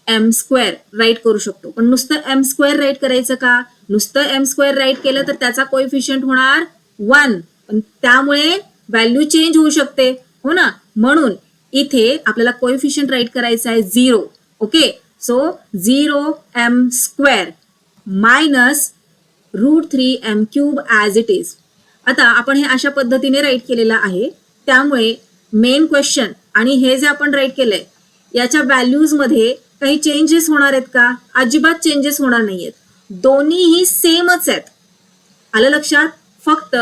Speaker 1: एम स्क्वेअर राईट करू शकतो. पण नुसतं एम स्क्वेअर राईट करायचं का? नुसतं एम स्क्वेअर राईट केलं तर त्याचा कोएफिशियंट होणार 1, पण त्यामुळे व्हॅल्यू चेंज होऊ शकते, हो ना. म्हणून इथे आपल्याला कोएफिशियंट राईट करायचं आहे 0. Okay, so 0m² minus √3m³ as it is. आता आपण हे अशा पद्धतीने राईट केलेलं आहे, त्यामुळे मेन क्वेश्चन आणि हे जे आपण राईट केलंय याच्या व्हॅल्यूज मध्ये काही चेंजेस होणार आहेत का? अजिबात चेंजेस होणार नाहीयेत, दोन्हीही सेमच आहेत. आलं लक्षात? फक्त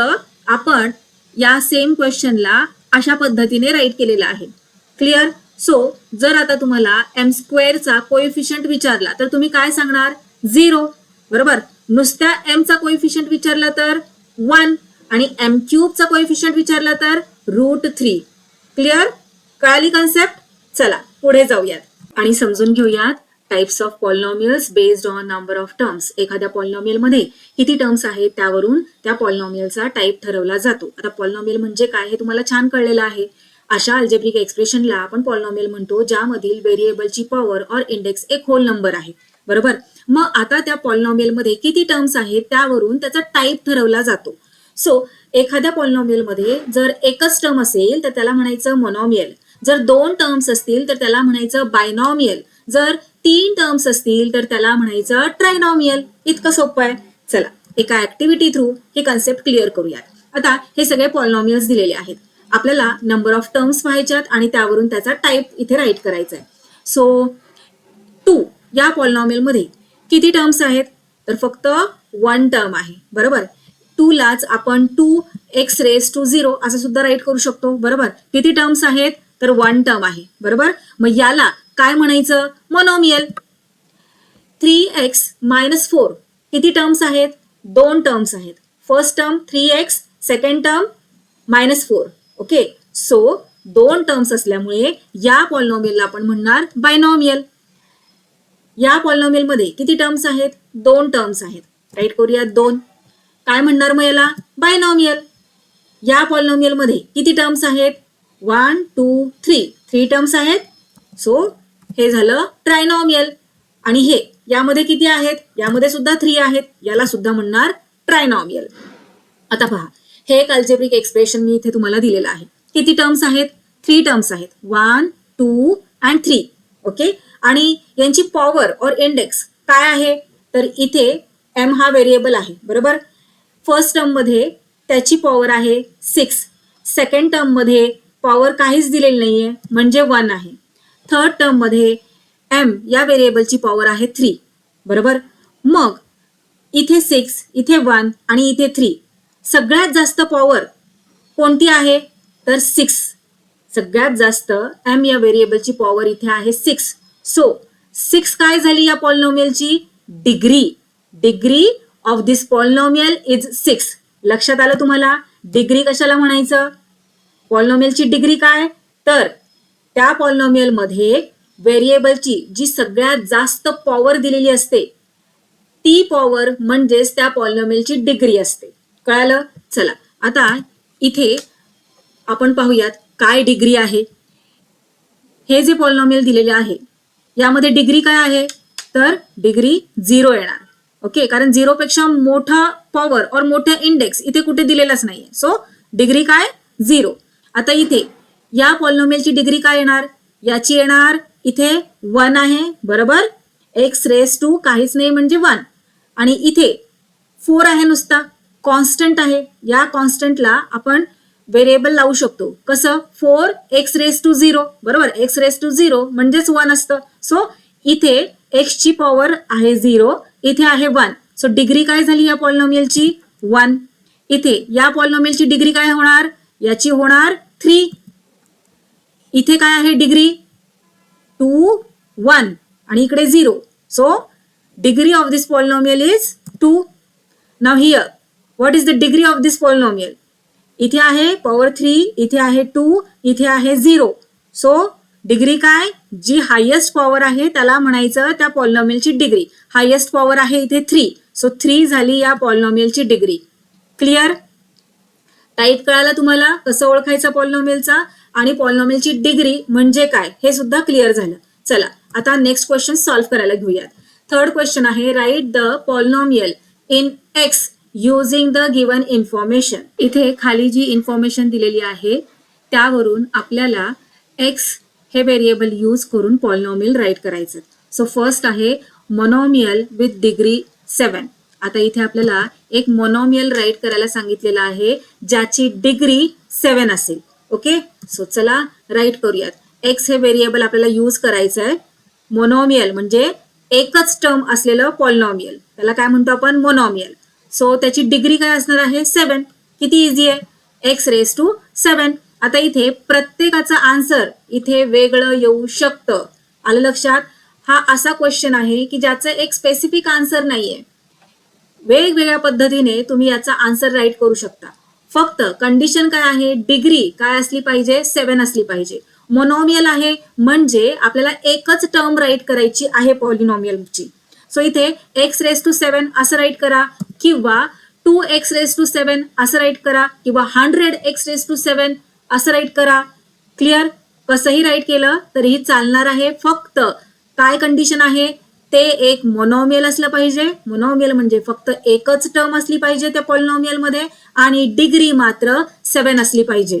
Speaker 1: आपण या सेम क्वेश्चनला अशा पद्धतीने राईट केलेला आहे. क्लिअर? सो जर आता तुम्हाला एम स्क्वेअरचा कोएफिशियंट विचारला तर तुम्ही काय सांगणार? 0, बरोबर. नुसत्या एम चा कोएफिशियंट विचारला तर 1 आणि m³ चा कोएफिशियंट विचारला तर √3. क्लिअर? कळाली कन्सेप्ट? चला पुढे जाऊयात आणि समजून घेऊयात types of polynomials based on number of terms. एखाद्या पॉलिनॉमियल मध्ये किती टर्म्स आहेत त्यावरून त्या पॉलिनॉमियलचा टाइप ठरवला जातो. आता पॉलिनॉमियल म्हणजे काय हे तुम्हाला छान कळलेलं आहे. अशा अल्जेब्रिक एक्सप्रेशनला आपण पॉलिनॉमियल म्हणतो ज्यामधील व्हेरिएबलची पॉवर और इंडेक्स एक होल नंबर आहे, बरोबर. मग आता त्या पॉलिनॉमियल मध्ये किती टर्म्स आहेत त्यावरून त्याचा टाइप ठरवला जातो. सो एखाद्या पॉलिनॉमियल मध्ये जर एकच टर्म असेल तर त्याला म्हणायचं मोनॉमियल, जर 2 टर्म्स असतील तर त्याला म्हणायचं बायनॉमियल, जर 3 टर्म्स असतील तर त्याला म्हणायचं ट्रायनॉमियल. इतकं सोपं आहे. चला एका ऍक्टिव्हिटी थ्रू हे कन्सेप्ट क्लिअर करूयात. आता हे सगळे पॉलिनॉमियल्स दिलेले आहेत, आपल्याला नंबर ऑफ टर्म्स पाहायच्यात आणि त्यावरून त्याचा टाइप इथे राईट करायचा आहे. सो 2 या पॉलिनॉमियल मध्ये किती टर्म्स आहेत? तर फक्त 1 टर्म आहे, बरोबर. 2 लाच आपण 2x⁻⁴ असं सुद्धा राईट करू शकतो, बरोबर. किती टर्म्स आहेत? तर 1 टर्म आहे, बरोबर. मग याला काय म्हणायचं? मोनोमियल. 3x⁻⁴ किती टर्म्स आहेत? 2 टर्म्स आहेत. First term 3x, second term -4. Okay, so 2 terms असल्यामुळे या पॉलिनॉमियलला आपण म्हणणार बायनॉमियल. या पॉलिनॉमियल मध्ये किती टर्म्स आहेत? 2 टर्म्स आहेत, राईट करूया 2. काय म्हणणार मग याला? बायनॉमियल. या पॉलिनॉमियल मध्ये किती टर्म्स आहेत? 1, 2, 3 टर्म्स आहेत, सो हे झालं ट्रायनॉमियल. आणि हे यामध्ये किती आहेत? यामध्ये सुद्धा 3 आहेत, याला सुद्धा म्हणणार ट्रायनॉमियल. आता पहा, हे एक अल्जेब्रिक एक्सप्रेशन मी इथे तुम्हाला दिलेलं आहे. किती टर्म्स आहेत? 3 टर्म्स आहेत, 1, 2 and 3. ओके, आणि यांची पॉवर और इंडेक्स काय आहे? तर इथे m हा व्हेरिएबल आहे, बरोबर. फर्स्ट टर्म मध्ये त्याची पॉवर आहे 6, सेकंड टर्म मध्ये पॉवर काहीच दिलेली नाहीये म्हणजे 1 आहे. थर्ड टर्म मध्ये m या व्हेरिएबलची पॉवर आहे 3, बरोबर. मग इथे 6, इथे 1 आणि इथे 3. सगळ्यात जास्त पॉवर कोणती आहे? तर 6. सगळ्यात जास्त m या व्हेरिएबलची पॉवर इथे आहे 6. सो 6 काय झाली या पॉलिनॉमियलची? Degree. Degree of this polynomial is 6. लक्षात आलं तुम्हाला? डिग्री कशाला म्हणायचं? पॉलिनॉमियलची डिग्री काय? तर त्या पॉलिनॉमियल मध्ये व्हेरिएबलची जी सगळ्यात जास्त पॉवर दिलेली असते ती पॉवर म्हणजेच त्या पॉलिनॉमियलची डिग्री असते. कळालं? चला आता इथे आपण पाहूयात काय डिग्री आहे. हे जे पॉलिनॉमियल दिलेले आहे यामध्ये डिग्री काय आहे? तर डिग्री 0 येणार. ओके, कारण 0 पेक्षा मोठा पॉवर और मोठा इंडेक्स इथे कुठे दिलेलाच नाहीये, सो डिग्री काय? 0. आता इथे या पॉलिनॉमियलची डिग्री काय येणार? याची येणार इथे 1 आहे, बरोबर. x⁻² काहीच नाही म्हणजे 1 आणि इथे 4 आहे नुसता, कॉन्स्टंट आहे, या कॉन्स्टंटला आपण व्हेरिएबल लावू शकतो. कसं? 4x⁻0 बरोबर. x⁻0 म्हणजेच 1 असतं. सो इथे x ची पॉवर आहे 0, इथे आहे 1. सो डिग्री काय झाली या पॉलिनॉमियलची? 1. इथे या पॉलिनॉमियलची डिग्री काय होणार? याची होणार 3. इथे काय आहे डिग्री? 2, 1 आणि इकडे 0. So degree of this polynomial is 2. Now here what is the degree of this polynomial? इथे आहे पॉवर 3, इथे आहे 2, इथे आहे 0. सो डिग्री काय? जी हायेस्ट पॉवर आहे त्याला म्हणायचं त्या पॉलिनॉमियलची डिग्री. हायेस्ट पॉवर आहे इथे 3. सो 3 झाली या पॉलिनॉमियलची डिग्री. क्लिअर? टाईप कळाला तुम्हाला कसं ओळखायचं पॉलिनॉमियलचा आणि पॉलिनॉमियलची डिग्री म्हणजे काय हे सुद्धा क्लिअर झालं. चला आता नेक्स्ट क्वेश्चन सॉल्व्ह करायला घेऊयात. थर्ड क्वेश्चन आहे write the polynomial in x using the given information. इथे खाली जी इन्फॉर्मेशन दिलेली आहे त्यावरून आपल्याला एक्स हे व्हेरिएबल यूज करून पॉलिनॉमियल राईट करायचं. सो फर्स्ट आहे मोनोमियल विथ डिग्री 7. आता इथे आपल्याला एक मोनोमियल राईट करायला सांगितलेलं आहे ज्याची डिग्री 7 असेल. ओके, सो चला राईट करूयात. एक्स हे व्हेरिएबल आपल्याला यूज करायचं आहे. मोनोमियल म्हणजे एकच टर्म असलेलं पॉलिनॉमियल, त्याला काय म्हणतो आपण? मोनोमियल. सो त्याची डिग्री काय असणार आहे? 7. किती इझी आहे? x⁻7. आता इथे प्रत्येकाचा आन्सर इथे वेगळं येऊ शकतं. आलं लक्षात? हा असा क्वेश्चन आहे की ज्याचं एक स्पेसिफिक आन्सर नाहीये. वेगवेगळ्या पद्धतीने तुम्ही याचा आन्सर राईट करू शकता. फक्त कंडिशन काय आहे? डिग्री काय असली पाहिजे? 7 असली पाहिजे. मोनोमियल आहे म्हणजे आपल्याला एकच टर्म राईट करायची आहे पॉलिनॉमियलची. सो इथे x⁻7 असं राईट करा किंवा 2x⁻7 असं राईट करा किंवा 100x⁻7 असं राईट करा. क्लिअर? कसंही राईट केलं तरीही चालणार आहे. फक्त काय कंडिशन आहे? ते एक मोनोमियल असलं पाहिजे. मोनोमियल म्हणजे फक्त एकच टर्म असली पाहिजे त्या पॉलिनॉमियल मध्ये आणि डिग्री मात्र 7 असली पाहिजे.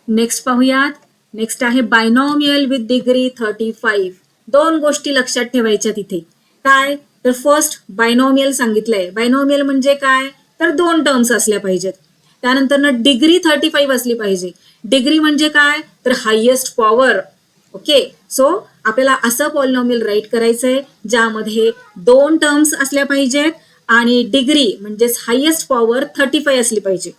Speaker 1: नेक्स्ट पाहूयात. नेक्स्ट आहे बायनॉमियल विथ डिग्री 35. 2 गोष्टी लक्षात ठेवायच्या तिथे. काय? तर फर्स्ट बायनॉमियल सांगितलंय. बायनॉमियल म्हणजे काय? तर 2 टर्म्स असल्या पाहिजेत. त्यानंतर डिग्री 35 असली पाहिजे. डिग्री म्हणजे काय? तर हायेस्ट पॉवर. ओके, सो आपल्याला असं पॉलिनॉमियल राईट करायचंय ज्यामध्ये 2 टर्म्स असल्या पाहिजेत आणि डिग्री म्हणजेच हायेस्ट पॉवर 35 असली पाहिजे.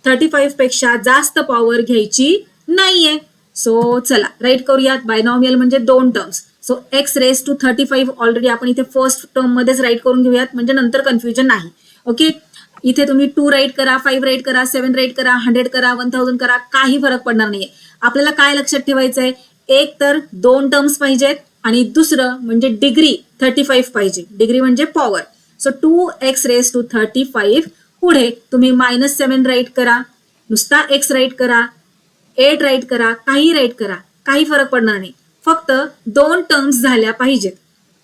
Speaker 1: 35 पेक्षा जास्त पॉवर घ्यायची नाहीये. सो चला राईट करूयात. बायनॉमियल म्हणजे 2 टर्म्स. सो x⁻35 ऑलरेडी आपण इथे फर्स्ट टर्म मध्येच राईट करून घेऊयात म्हणजे नंतर कन्फ्युजन नाही. ओके, इथे तुम्ही 2 राईट करा, 5 राईट करा, 7 राईट करा, 100 करा, 1000 करा, काही फरक पडणार नाहीये. आपल्याला काय लक्षात ठेवायचंय? एक तर 2 टर्म्स पाहिजेत आणि दुसरं म्हणजे डिग्री 35 पाहिजे. डिग्री म्हणजे पॉवर. सो 2x⁻35 पुढे तुम्ही -7 राईट करा, नुसता x राईट करा, 8 राईट करा, काही राईट करा, काही फरक पडणार नाही. फक्त 2 टर्म्स झाल्या पाहिजेत.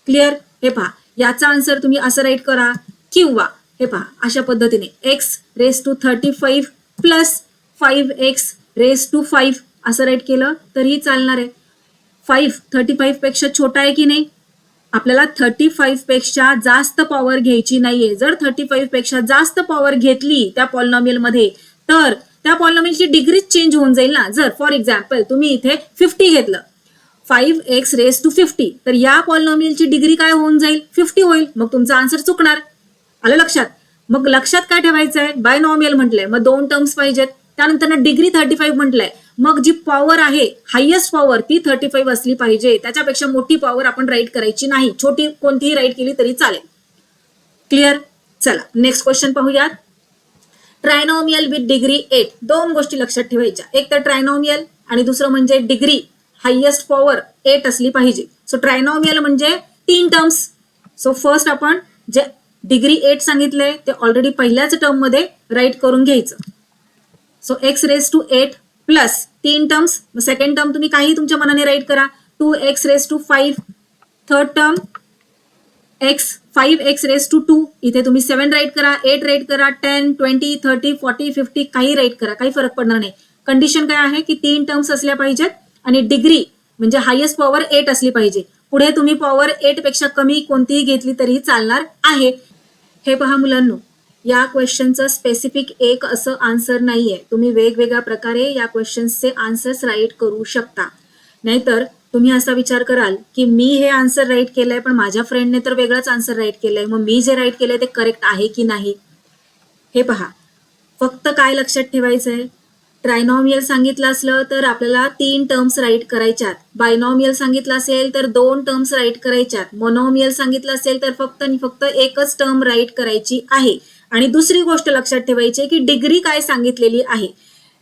Speaker 1: क्लिअर? हे पहा, याचा आन्सर तुम्ही असं राईट करा किंवा हे पहा अशा पद्धतीने x⁻35 प्लस 5x⁻5 असं राईट केलं तरीही चालणार आहे. 5 35 पेक्षा छोटा आहे की नाही? आपल्याला 35 पेक्षा जास्त पॉवर घ्यायची नाहीये. जर 35 पेक्षा जास्त पॉवर घेतली त्या पॉलिनॉमियल मध्ये तर त्या पॉलिनॉमियलची डिग्री चेंज होऊन जाईल ना. जर फॉर एक्झाम्पल तुम्ही इथे 50 घेतलं, 5x⁻50, तर या पॉलिनॉमियलची डिग्री काय होऊन जाईल? 50 होईल. मग तुमचा आन्सर चुकणार. आलं लक्षात? मग लक्षात काय ठेवायचंय? बायनॉमियल म्हटलंय मग 2 टर्म्स पाहिजेत. त्यानंतर डिग्री 35 म्हटलंय मग जी पॉवर आहे हायेस्ट पॉवर ती 35 असली पाहिजे. त्याच्यापेक्षा मोठी पॉवर आपण राईट करायची नाही. छोटी कोणतीही राईट केली तरी चालेल. क्लिअर? चला नेक्स्ट क्वेश्चन पाहूयात. Trinomial with degree 8. 2 गोष्टी लक्षात ठेवायच्या. एक तर ट्रायनॉमियल आणि दुसरं म्हणजे डिग्री हायेस्ट पॉवर 8 असली पाहिजे. सो ट्रायनॉमियल म्हणजे 3 टर्म्स. सो फर्स्ट आपण जे डिग्री 8 सांगितलंय ते ऑलरेडी पहिल्याच टर्म मध्ये राईट करून घ्यायचं. So x⁻8 plus 3 terms. Second term तुम्ही काही तुमच्या मनाने राईट करा. 2x⁻5. Third term 5x⁻2. इथे तुम्ही 7 राईट करा, 8 राईट करा, 10, 20, 30, 40, 50 काही राईट करा, काही फरक पडणार नाही. कंडिशन काय आहे की 3 टर्म्स असल्या पाहिजेत आणि डिग्री म्हणजे हायेस्ट पॉवर 8 असली पाहिजे. पुढे तुम्ही पॉवर 8 पेक्षा कमी कोणतीही घेतली तरी चालणार आहे. हे पहा मुलांनो, या क्वेश्चनचं स्पेसिफिक एक असं आन्सर नाहीये. तुम्ही वेगवेगळ्या प्रकारे या क्वेश्चन्सचे आन्सर्स राईट करू शकता. नाहीतर तुम्ही असा विचार कराल की मी हे आन्सर राईट केलंय पण माझ्या फ्रेंडने तर वेगळंच आन्सर राईट केलंय, मग मी जे राईट केलंय ते करेक्ट आहे की नाही. हे पहा, फक्त काय लक्षात ठेवायचंय, ट्रायनॉमियल सांगितलं असलं तर आपल्याला 3 टर्म्स राईट करायच्यात. बायनॉमियल सांगितलं असेल तर 2 टर्म्स राईट करायच्यात. मोनॉमियल सांगितलं असेल तर फक्त आणि फक्त एकच टर्म राईट करायची आहे. आणि दुसरी गोष्ट लक्षात ठेवायची की डिग्री काय सांगितलेली आहे.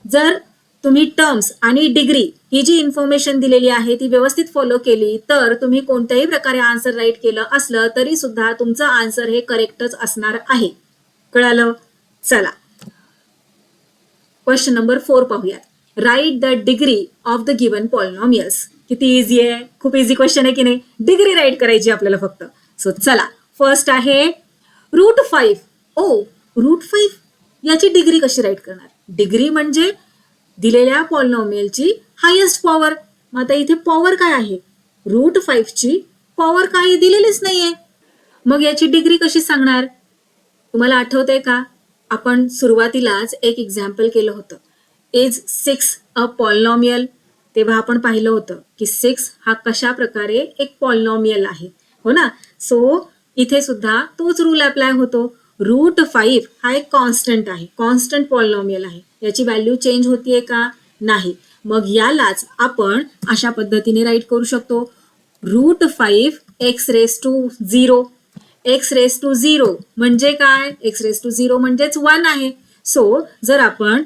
Speaker 1: जर तुम्ही टर्म्स आणि डिग्री ही जी इन्फॉर्मेशन दिलेली आहे ती व्यवस्थित फॉलो केली तर तुम्ही कोणत्याही प्रकारे आन्सर राईट केलं असलं तरी सुद्धा तुमचं आन्सर हे करेक्टच असणार आहे. कळालं? चला क्वेश्चन नंबर 4 पाहूयात. Write the degree of the given polynomials. किती इझी आहे, खूप इझी क्वेश्चन आहे की नाही. डिग्री राईट करायची आपल्याला फक्त. सो चला, फर्स्ट आहे √5. √5 याची डिग्री कशी राईट करणार. डिग्री म्हणजे दिलेल्या पॉलिनॉमियलची हायेस्ट पॉवर. मग आता इथे पॉवर काय आहे, √5 ची पॉवर काही दिलेलीच नाहीये. मग याची डिग्री कशी सांगणार. तुम्हाला आठवतंय का, आपण सुरुवातीलाच एक एक्झाम्पल केलं होतं. Is 6 a polynomial. तेव्हा आपण पाहिलं होतं की 6 हा कशा प्रकारे एक पॉलिनॉमियल आहे, हो ना. सो इथे सुद्धा तोच रूल अप्लाय होतो. √5 हा एक कॉन्स्टंट आहे, कॉन्स्टंट पॉलिनॉमियल आहे. याची व्हॅल्यू चेंज होतीये का, नाही. मग यालाच आपण अशा पद्धतीने राईट करू शकतो. √5 x⁻0. x⁻0 म्हणजे काय, x⁻0 म्हणजेच 1 आहे. सो जर आपण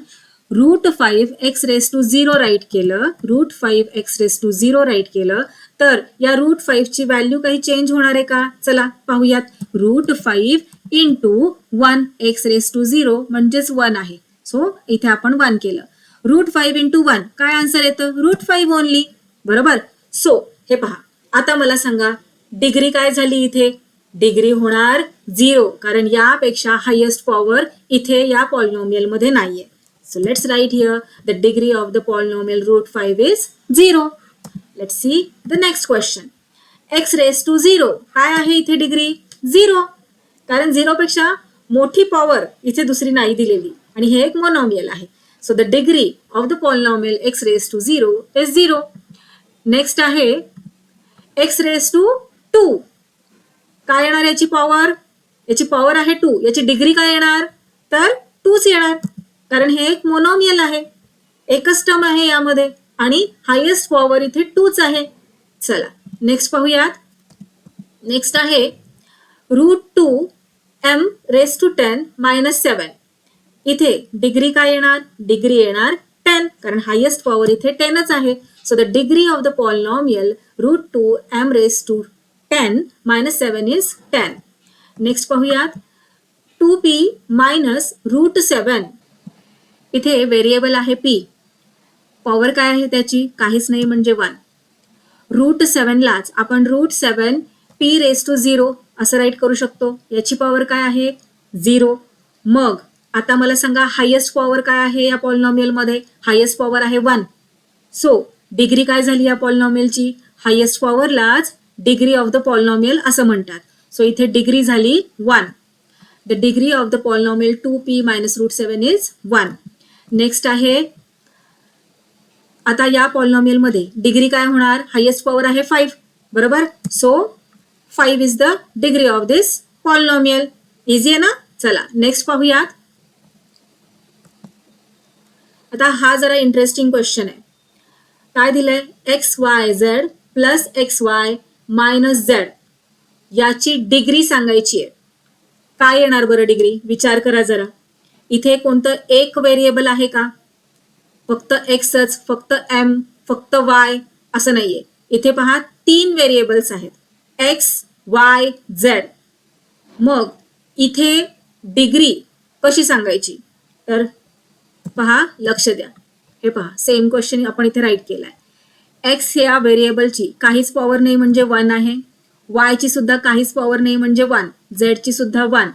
Speaker 1: √5 x⁻0 राईट केलं, √5 x⁻0 राईट केलं तर या √5 ची व्हॅल्यू काही चेंज होणार आहे का. चला पाहूयात. √5 इंटू 1 x⁻0 म्हणजेच 1 आहे. सो इथे आपण 1 केलं. √5 इंटू 1 काय आन्सर येतं, √5 ओनली. बरोबर. सो हे पहा, आता मला सांगा डिग्री काय झाली. इथे डिग्री होणार 0 कारण यापेक्षा हायेस्ट पॉवर इथे या पॉलिनॉमियल मध्ये नाहीये. So let's write here the degree of the polynomial √5 is 0. Let's see the next question. x⁻0 काय आहे इथे डिग्री 0 कारण 0 पेक्षा मोठी पॉवर इथे दुसरी नाही दिलेली आणि हे एक मोनॉमियल आहे. So the degree of the polynomial x⁻0 is 0. Next आहे x⁻2. काय येणार याची पॉवर, याची पॉवर आहे 2. याची डिग्री काय येणार तर 2च येणार कारण हे एक मोनॉमियल आहे, एकच टर्म आहे यामध्ये आणि हायेस्ट पॉवर इथे 2च आहे. चला नेक्स्ट पाहूयात. नेक्स्ट आहे √2m⁻10⁻7. इथे डिग्री काय येणार, डिग्री येणार 10 कारण हायेस्ट पॉवर इथे 10च आहे. So the degree of the polynomial √2m⁻10⁻7 is 10. Next पाहूयात. 2p-√7. इथे व्हेरिएबल आहे p. पॉवर काय आहे त्याची, काहीच नाही म्हणजे 1. √7 लाच आपण √7p⁻0 असं राईट करू शकतो. याची पॉवर काय आहे 0. मग आता मला सांगा हायेस्ट पॉवर काय आहे या पॉलिनॉमियल मध्ये, हायेस्ट पॉवर आहे 1. सो डिग्री काय झाली या पॉलिनॉमियलची, हायेस्ट पॉवरलाच डिग्री ऑफ द पॉलिनॉमियल असं म्हणतात. सो इथे डिग्री झाली 1. The degree of the polynomial 2p-√7 is 1. Next आहे आता या पॉलिनॉमियल मध्ये डिग्री काय होणार, हायेस्ट पॉवर आहे 5. बरोबर. So 5 is the degree of this polynomial. Easy आहे ना. चला नेक्स्ट पाहूयात. आता हा जरा इंटरेस्टिंग क्वेश्चन आहे. काय दिलंय, xyz plus xy minus z याची डिग्री सांगायची आहे. काय येणार बरं डिग्री, विचार करा जरा. इथे कोणतं एक व्हेरिएबल आहे का, फक्त xच, फक्त m, फक्त y असं नाहीये. इथे पहा 3 व्हेरिएबल्स आहेत x, y, z. मग इथे डिग्री कशी सांगायची तर पहा, लक्ष द्या. हे पहा सेम क्वेश्चन आपण इथे राईट केलाय. x या व्हेरिएबलची काहीच पॉवर नाही म्हणजे 1 आहे, y ची सुद्धा काहीच पॉवर नाही म्हणजे 1, z ची सुद्धा 1.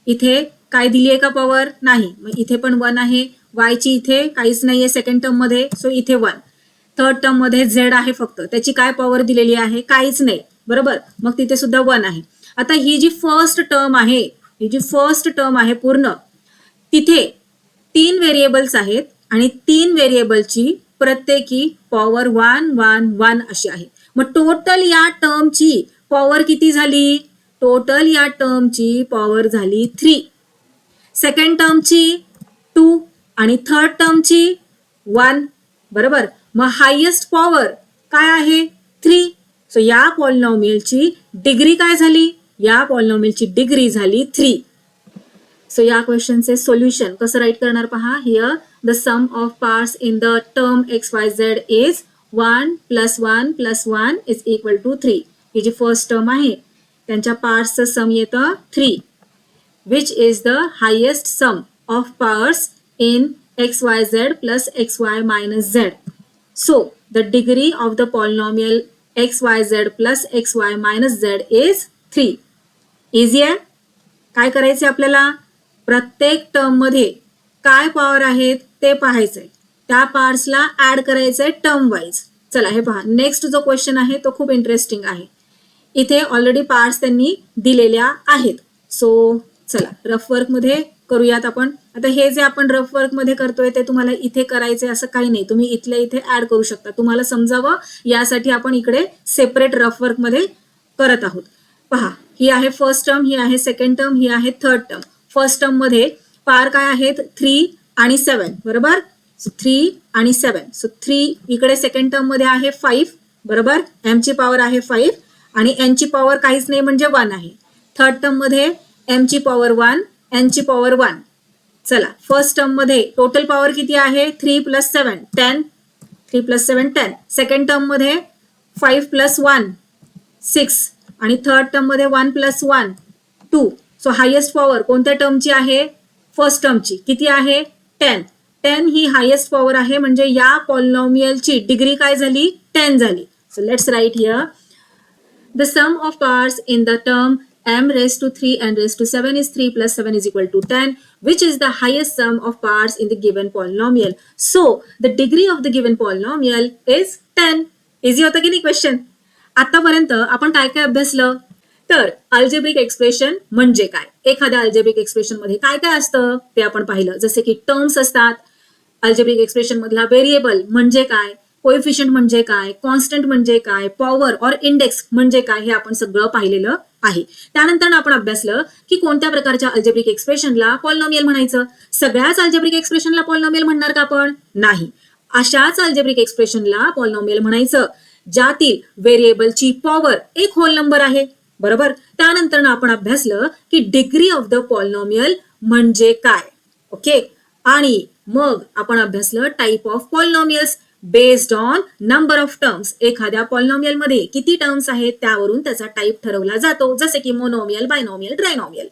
Speaker 1: इथे काय दिली आहे का पॉवर, नाही. मग इथे पण 1 आहे. y ची इथे काहीच नाहीये सेकंड टर्म मध्ये, सो इथे 1. थर्ड टर्म मध्ये z आहे फक्त, त्याची काय पॉवर दिलेली आहे, काहीच नाही. बरोबर. मग तिथे सुद्धा 1 आहे. आता ही जी फर्स्ट टर्म आहे ही जी फर्स्ट टर्म आहे पूर्ण, तिथे 3 व्हेरिएबल्स आहेत आणि 3 व्हेरिएबलची प्रत्येकी पॉवर 1 1 1 अशी आहे. मग टोटल या टर्मची पॉवर किती झाली? टोटल या टर्मची पॉवर झाली 3. सेकंड टर्मची 2 आणि थर्ड टर्मची 1. बरोबर. मग हायेस्ट पॉवर काय आहे? 3. सो या पॉलिनॉमियलची डिग्री काय झाली? या पॉलिनॉमियलची डिग्री झाली 3. सो या क्वेश्चनचे सोल्युशन कसं राईट करणार पहा. Here the sum of parts in the term XYZ is 1 + 1 + 1 is equal to 3. ही जी फर्स्ट टर्म आहे त्यांच्या पार्ट्सचं सम येतं 3. Which is the highest sum of parts in XYZ plus XY minus Z. So the degree of the polynomial XYZ plus XY minus Z is 3. Easy आहे. काय करायचे आपल्याला? प्रत्येक टर्म मध्ये काय पॉवर आहेत ते पाहायचंय. त्या पार्ट्सला ऍड करायचंय टर्म वाईज. चला हे पहा. नेक्स्ट जो क्वेश्चन आहे तो खूप इंटरेस्टिंग आहे. इथे ऑलरेडी पार्ट्स त्यांनी दिलेल्या आहेत. सो चला रफ वर्क मध्ये करूयात आपण. आता हे जे आपण रफ वर्क मध्ये करतोय ते तुम्हाला इथे करायचंय असं काही नाही. तुम्ही इथल्या इथे ऍड करू शकता. तुम्हाला समजावं यासाठी आपण इकडे सेपरेट रफ वर्क मध्ये करत आहोत. पहा, ही आहे फर्स्ट टर्म, ही आहे सेकंड टर्म, ही आहे थर्ड टर्म. फर्स्ट टर्म मध्ये पार काय आहेत? 3 आणि 7. बरोबर. 3 आणि 7. सो 3 इकडे सेकंड टर्म मध्ये आहे 5. बरोबर. एम ची पॉवर आहे 5 आणि एन ची पॉवर काहीच नाही म्हणजे 1 आहे. थर्ड टर्म मध्ये एम ची पॉवर 1, एन ची पॉवर 1. चला फर्स्ट टर्म मध्ये टोटल पॉवर किती आहे? 3 + 7 10. 3 + 7 10. सेकंड टर्म मध्ये 5 + 1 6 आणि थर्ड टर्म मध्ये 1 + 1 2. सो हायेस्ट पॉवर कोणत्या टर्मची आहे? फर्स्ट टर्मची. किती आहे? 10. 10 ही हायेस्ट पॉवर आहे म्हणजे या पॉलिनॉमियलची डिग्री काय झाली? 10 झाली. So let's write here the sum of parts in the term m raised to 3 n raised to 7 is 3 + 7 is equal to 10, which is the highest sum of parts in the given polynomial. So the degree of the given polynomial is 10. Easy होतं की नाही question? आतापर्यंत आपण काय काय अभ्यासलं? तर algebraic expression म्हणजे काय, एखाद्या अल्जेब्रिक एक्सप्रेशन मध्ये काय काय असतं ते आपण पाहिलं. जसे की टर्म्स असतात. अल्जेब्रिक एक्सप्रेशन मधला व्हेरिएबल म्हणजे काय, कोएफिशियंट म्हणजे काय, कॉन्स्टंट म्हणजे काय, पॉवर और इंडेक्स म्हणजे काय, हे आपण सगळं पाहिलेलं आहे. त्यानंतर आपण अभ्यासलं की कोणत्या प्रकारच्या अल्जेब्रिक एक्सप्रेशनला पॉलिनॉमियल म्हणायचं. सगळ्याच अल्जेब्रिक एक्सप्रेशनला पॉलिनॉमियल म्हणणार का आपण? नाही. अशाच अल्जेब्रिक एक्सप्रेशनला पॉलिनॉमियल म्हणायचं ज्यातील व्हेरिएबलची पॉवर एक होल नंबर आहे. बरोबर. त्यानंतर आपण अभ्यासलं की डिग्री ऑफ द पॉलिनॉमियल म्हणजे काय. ओके. आणि मग आपण अभ्यासलं type of polynomials based on number of terms. एखाद्या पॉलिनॉमियल मध्ये किती टर्म्स आहेत त्यावरून त्याचा टाइप ठरवला जातो. जसे की मोनोमियल, बायनॉमियल, ट्रायनॉमियल.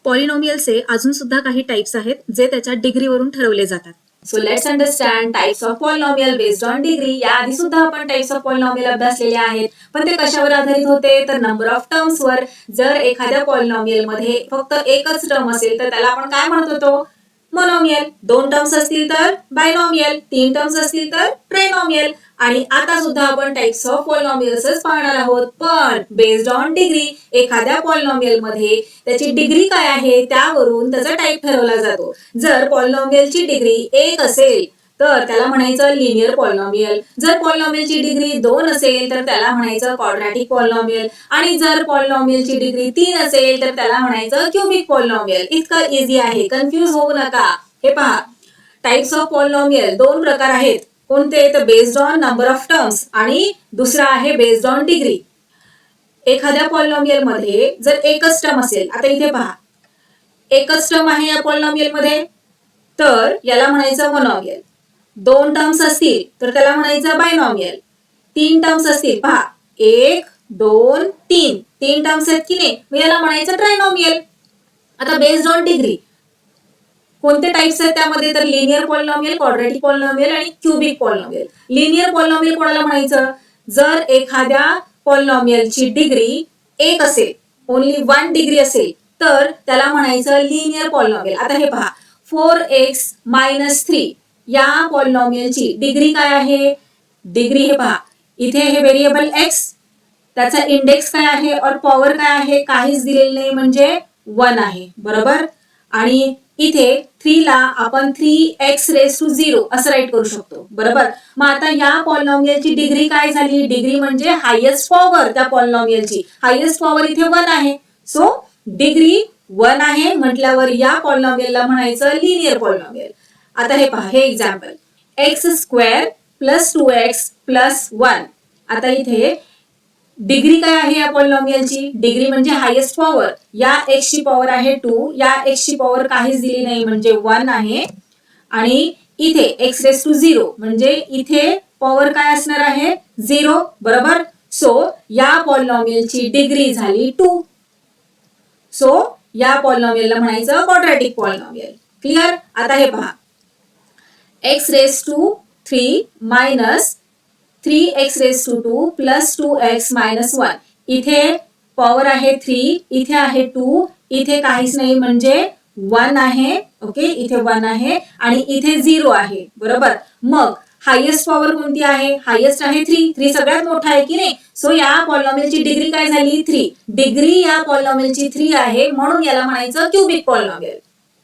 Speaker 1: पॉलिनॉमियलचे अजून सुद्धा काही टाइप्स आहेत जे त्याच्या डिग्रीवरून ठरवले जातात.
Speaker 2: So let's understand types of polynomial based on degree. याआधी सुद्धा आपण टाइप्स ऑफ पॉलिनॉमियल अभ्यासलेले आहेत, पण ते कशावर आधारित होते तर नंबर ऑफ टर्म्स वर. जर एखाद्या पॉलिनॉमियल मध्ये फक्त एकच टर्म असेल तर त्याला आपण काय म्हणत होतो? मोनोमियल. 2 टर्म्स असतील तर बायनॉमियल, 3 टर्म्स असतील तर ट्रायनॉमियल. आणि आता सुद्धा आपण टाइप्स ऑफ पॉलिनॉमियल्सच पाहणार आहोत, पण बेस्ड ऑन डिग्री. एखाद्या पॉलिनॉमियल मध्ये त्याची डिग्री काय आहे त्यावरून त्याचा टाइप ठरवला जातो. जर पॉलिनॉमियलची डिग्री 1 असेल तर त्याला म्हणायचं लिनियर पॉलिनॉमियल. जर पॉलिनॉमियलची डिग्री 2 असेल तर त्याला म्हणायचं क्वाड्रॅटिक पॉलिनॉमियल. आणि जर पॉलिनॉमियलची डिग्री 3 असेल तर त्याला म्हणायचं क्युबिक पॉलिनॉमियल. इतकं इझी आहे, कन्फ्यूज होऊ नका. हे पहा, टाइप्स ऑफ पॉलिनॉमियल 2 प्रकार आहेत. कोणते? तर based on number of terms आणि दुसरा आहे बेस्ड ऑन डिग्री. एखाद्या पॉलिनॉमियल मध्ये जर एकच टर्म असेल, आता इथे पहा एकच टर्म आहे या पॉलिनॉमियल मध्ये, तर याला म्हणायचं मोनोमियल. 2 टर्म्स असतील तर त्याला म्हणायचं बायनॉमियल. 3 टर्म्स असतील, पहा 1 2 3 3 टर्म्स आहेत की नाही, मग याला म्हणायचं ट्रायनॉमियल. आता बेस्ड ऑन डिग्री कोणते टाइप्स आहेत त्यामध्ये तर लिनियर पॉलिनॉमियल, क्वाड्रॅटिक पॉलिनॉमियल आणि क्युबिक पॉलिनॉमियल. लिनियर पॉलिनॉमियल कोणाला म्हणायचं? जर एखाद्या पॉलिनॉमियलची डिग्री 1 असेल, ओनली 1 डिग्री असेल तर त्याला म्हणायचं लिनियर पॉलिनॉमियल. आता हे पहा 4x - 3 या पॉलिनॉमियलची डिग्री काय आहे? डिग्री हे पहा, इथे हे व्हेरिएबल x, त्याचा इंडेक्स काय आहे और पॉवर काय आहे काहीच दिलेलं नाही म्हणजे 1 आहे, बरोबर. आणि इथे 3 ला आपण 3x⁻0 असं राईट करू शकतो, बरोबर. मग आता या पॉलिनॉमियलची डिग्री काय झाली? डिग्री म्हणजे हायेस्ट पॉवर त्या पॉलिनॉमियलची. हायेस्ट पॉवर इथे 1 आहे, सो डिग्री 1 आहे म्हटल्यावर या पॉलिनॉमियलला म्हणायचं लिनियर पॉलिनॉमियल. आता हे पहा, हे एक्झाम्पल x² + 2x + 1. आता इथे डिग्री काय आहे या पॉलिनॉमियलची? डिग्री म्हणजे हायेस्ट पॉवर. या x ची पॉवर आहे 2, या x ची पॉवर काहीच दिली नाही म्हणजे 1 आहे. आणि इथे x⁻0 म्हणजे इथे पॉवर काय असणार आहे? 0, बरोबर. सो या पॉलिनॉमियलची डिग्री झाली 2. सो या पॉलिनॉमियलला म्हणायचं क्वाड्रॅटिक पॉलिनॉमियल. क्लिअर? आता हे पहा, x⁻³ - 3x⁻² + 2x - 1. इथे पॉवर आहे 3, इथे आहे 2, इथे काहीच नाही म्हणजे 1 आहे. ओके, इथे 1 आहे आणि इथे 0 आहे, बरोबर. मग हायेस्ट पॉवर कोणती आहे? हायेस्ट आहे 3. 3 सगळ्यात मोठा आहे की नाही. सो या पॉलिनॉमियलची डिग्री काय झाली? 3. डिग्री या पॉलिनॉमियलची 3 आहे म्हणून याला म्हणायचं क्युबिक पॉलिनॉमियल.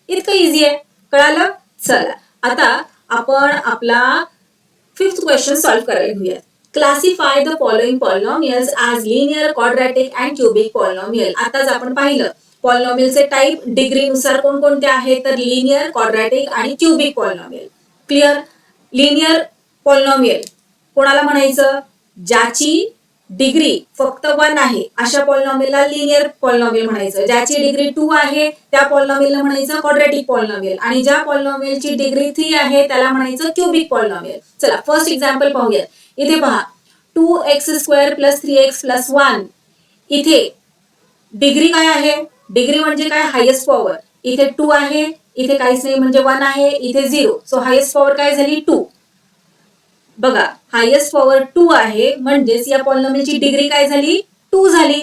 Speaker 2: इतकं इझी आहे, कळालं? चला आता आपण आपला 5th क्वेश्चन सॉल्व्ह करायला घेऊयात. Classify the following polynomials as linear, quadratic and cubic polynomial. आताच आपण पाहिलं पॉलिनॉमियलचे टाईप डिग्रीनुसार कोणकोणते आहेत, तर लिनियर, क्वाड्रॅटिक आणि cubic polynomial. Clear? Linear polynomial कोणाला म्हणायचं? ज्याची डिग्री फक्त 1 आहे अशा पॉलिनॉमियलला लिनियर पॉलिनॉमियल म्हणायचं. ज्याची डिग्री 2 आहे त्या पॉलिनॉमियलला म्हणायचं क्वाड्रॅटिक पॉलिनॉमियल. आणि ज्या पॉलिनॉमियलची डिग्री 3 आहे त्याला म्हणायचं क्युबिक पॉलिनॉमियल. चला फर्स्ट एक्झाम्पल पाहूयात. इथे पहा 2x² + 3x + 1. इथे डिग्री काय आहे? डिग्री म्हणजे काय? Highest power. इथे 2 आहे, इथे काहीच नाही म्हणजे 1 आहे, इथे 0. सो हायेस्ट पॉवर काय झाली? 2. बघा, हायेस्ट पॉवर 2 आहे म्हणजेच या पॉलिनॉमियलची डिग्री काय झाली? 2 झाली.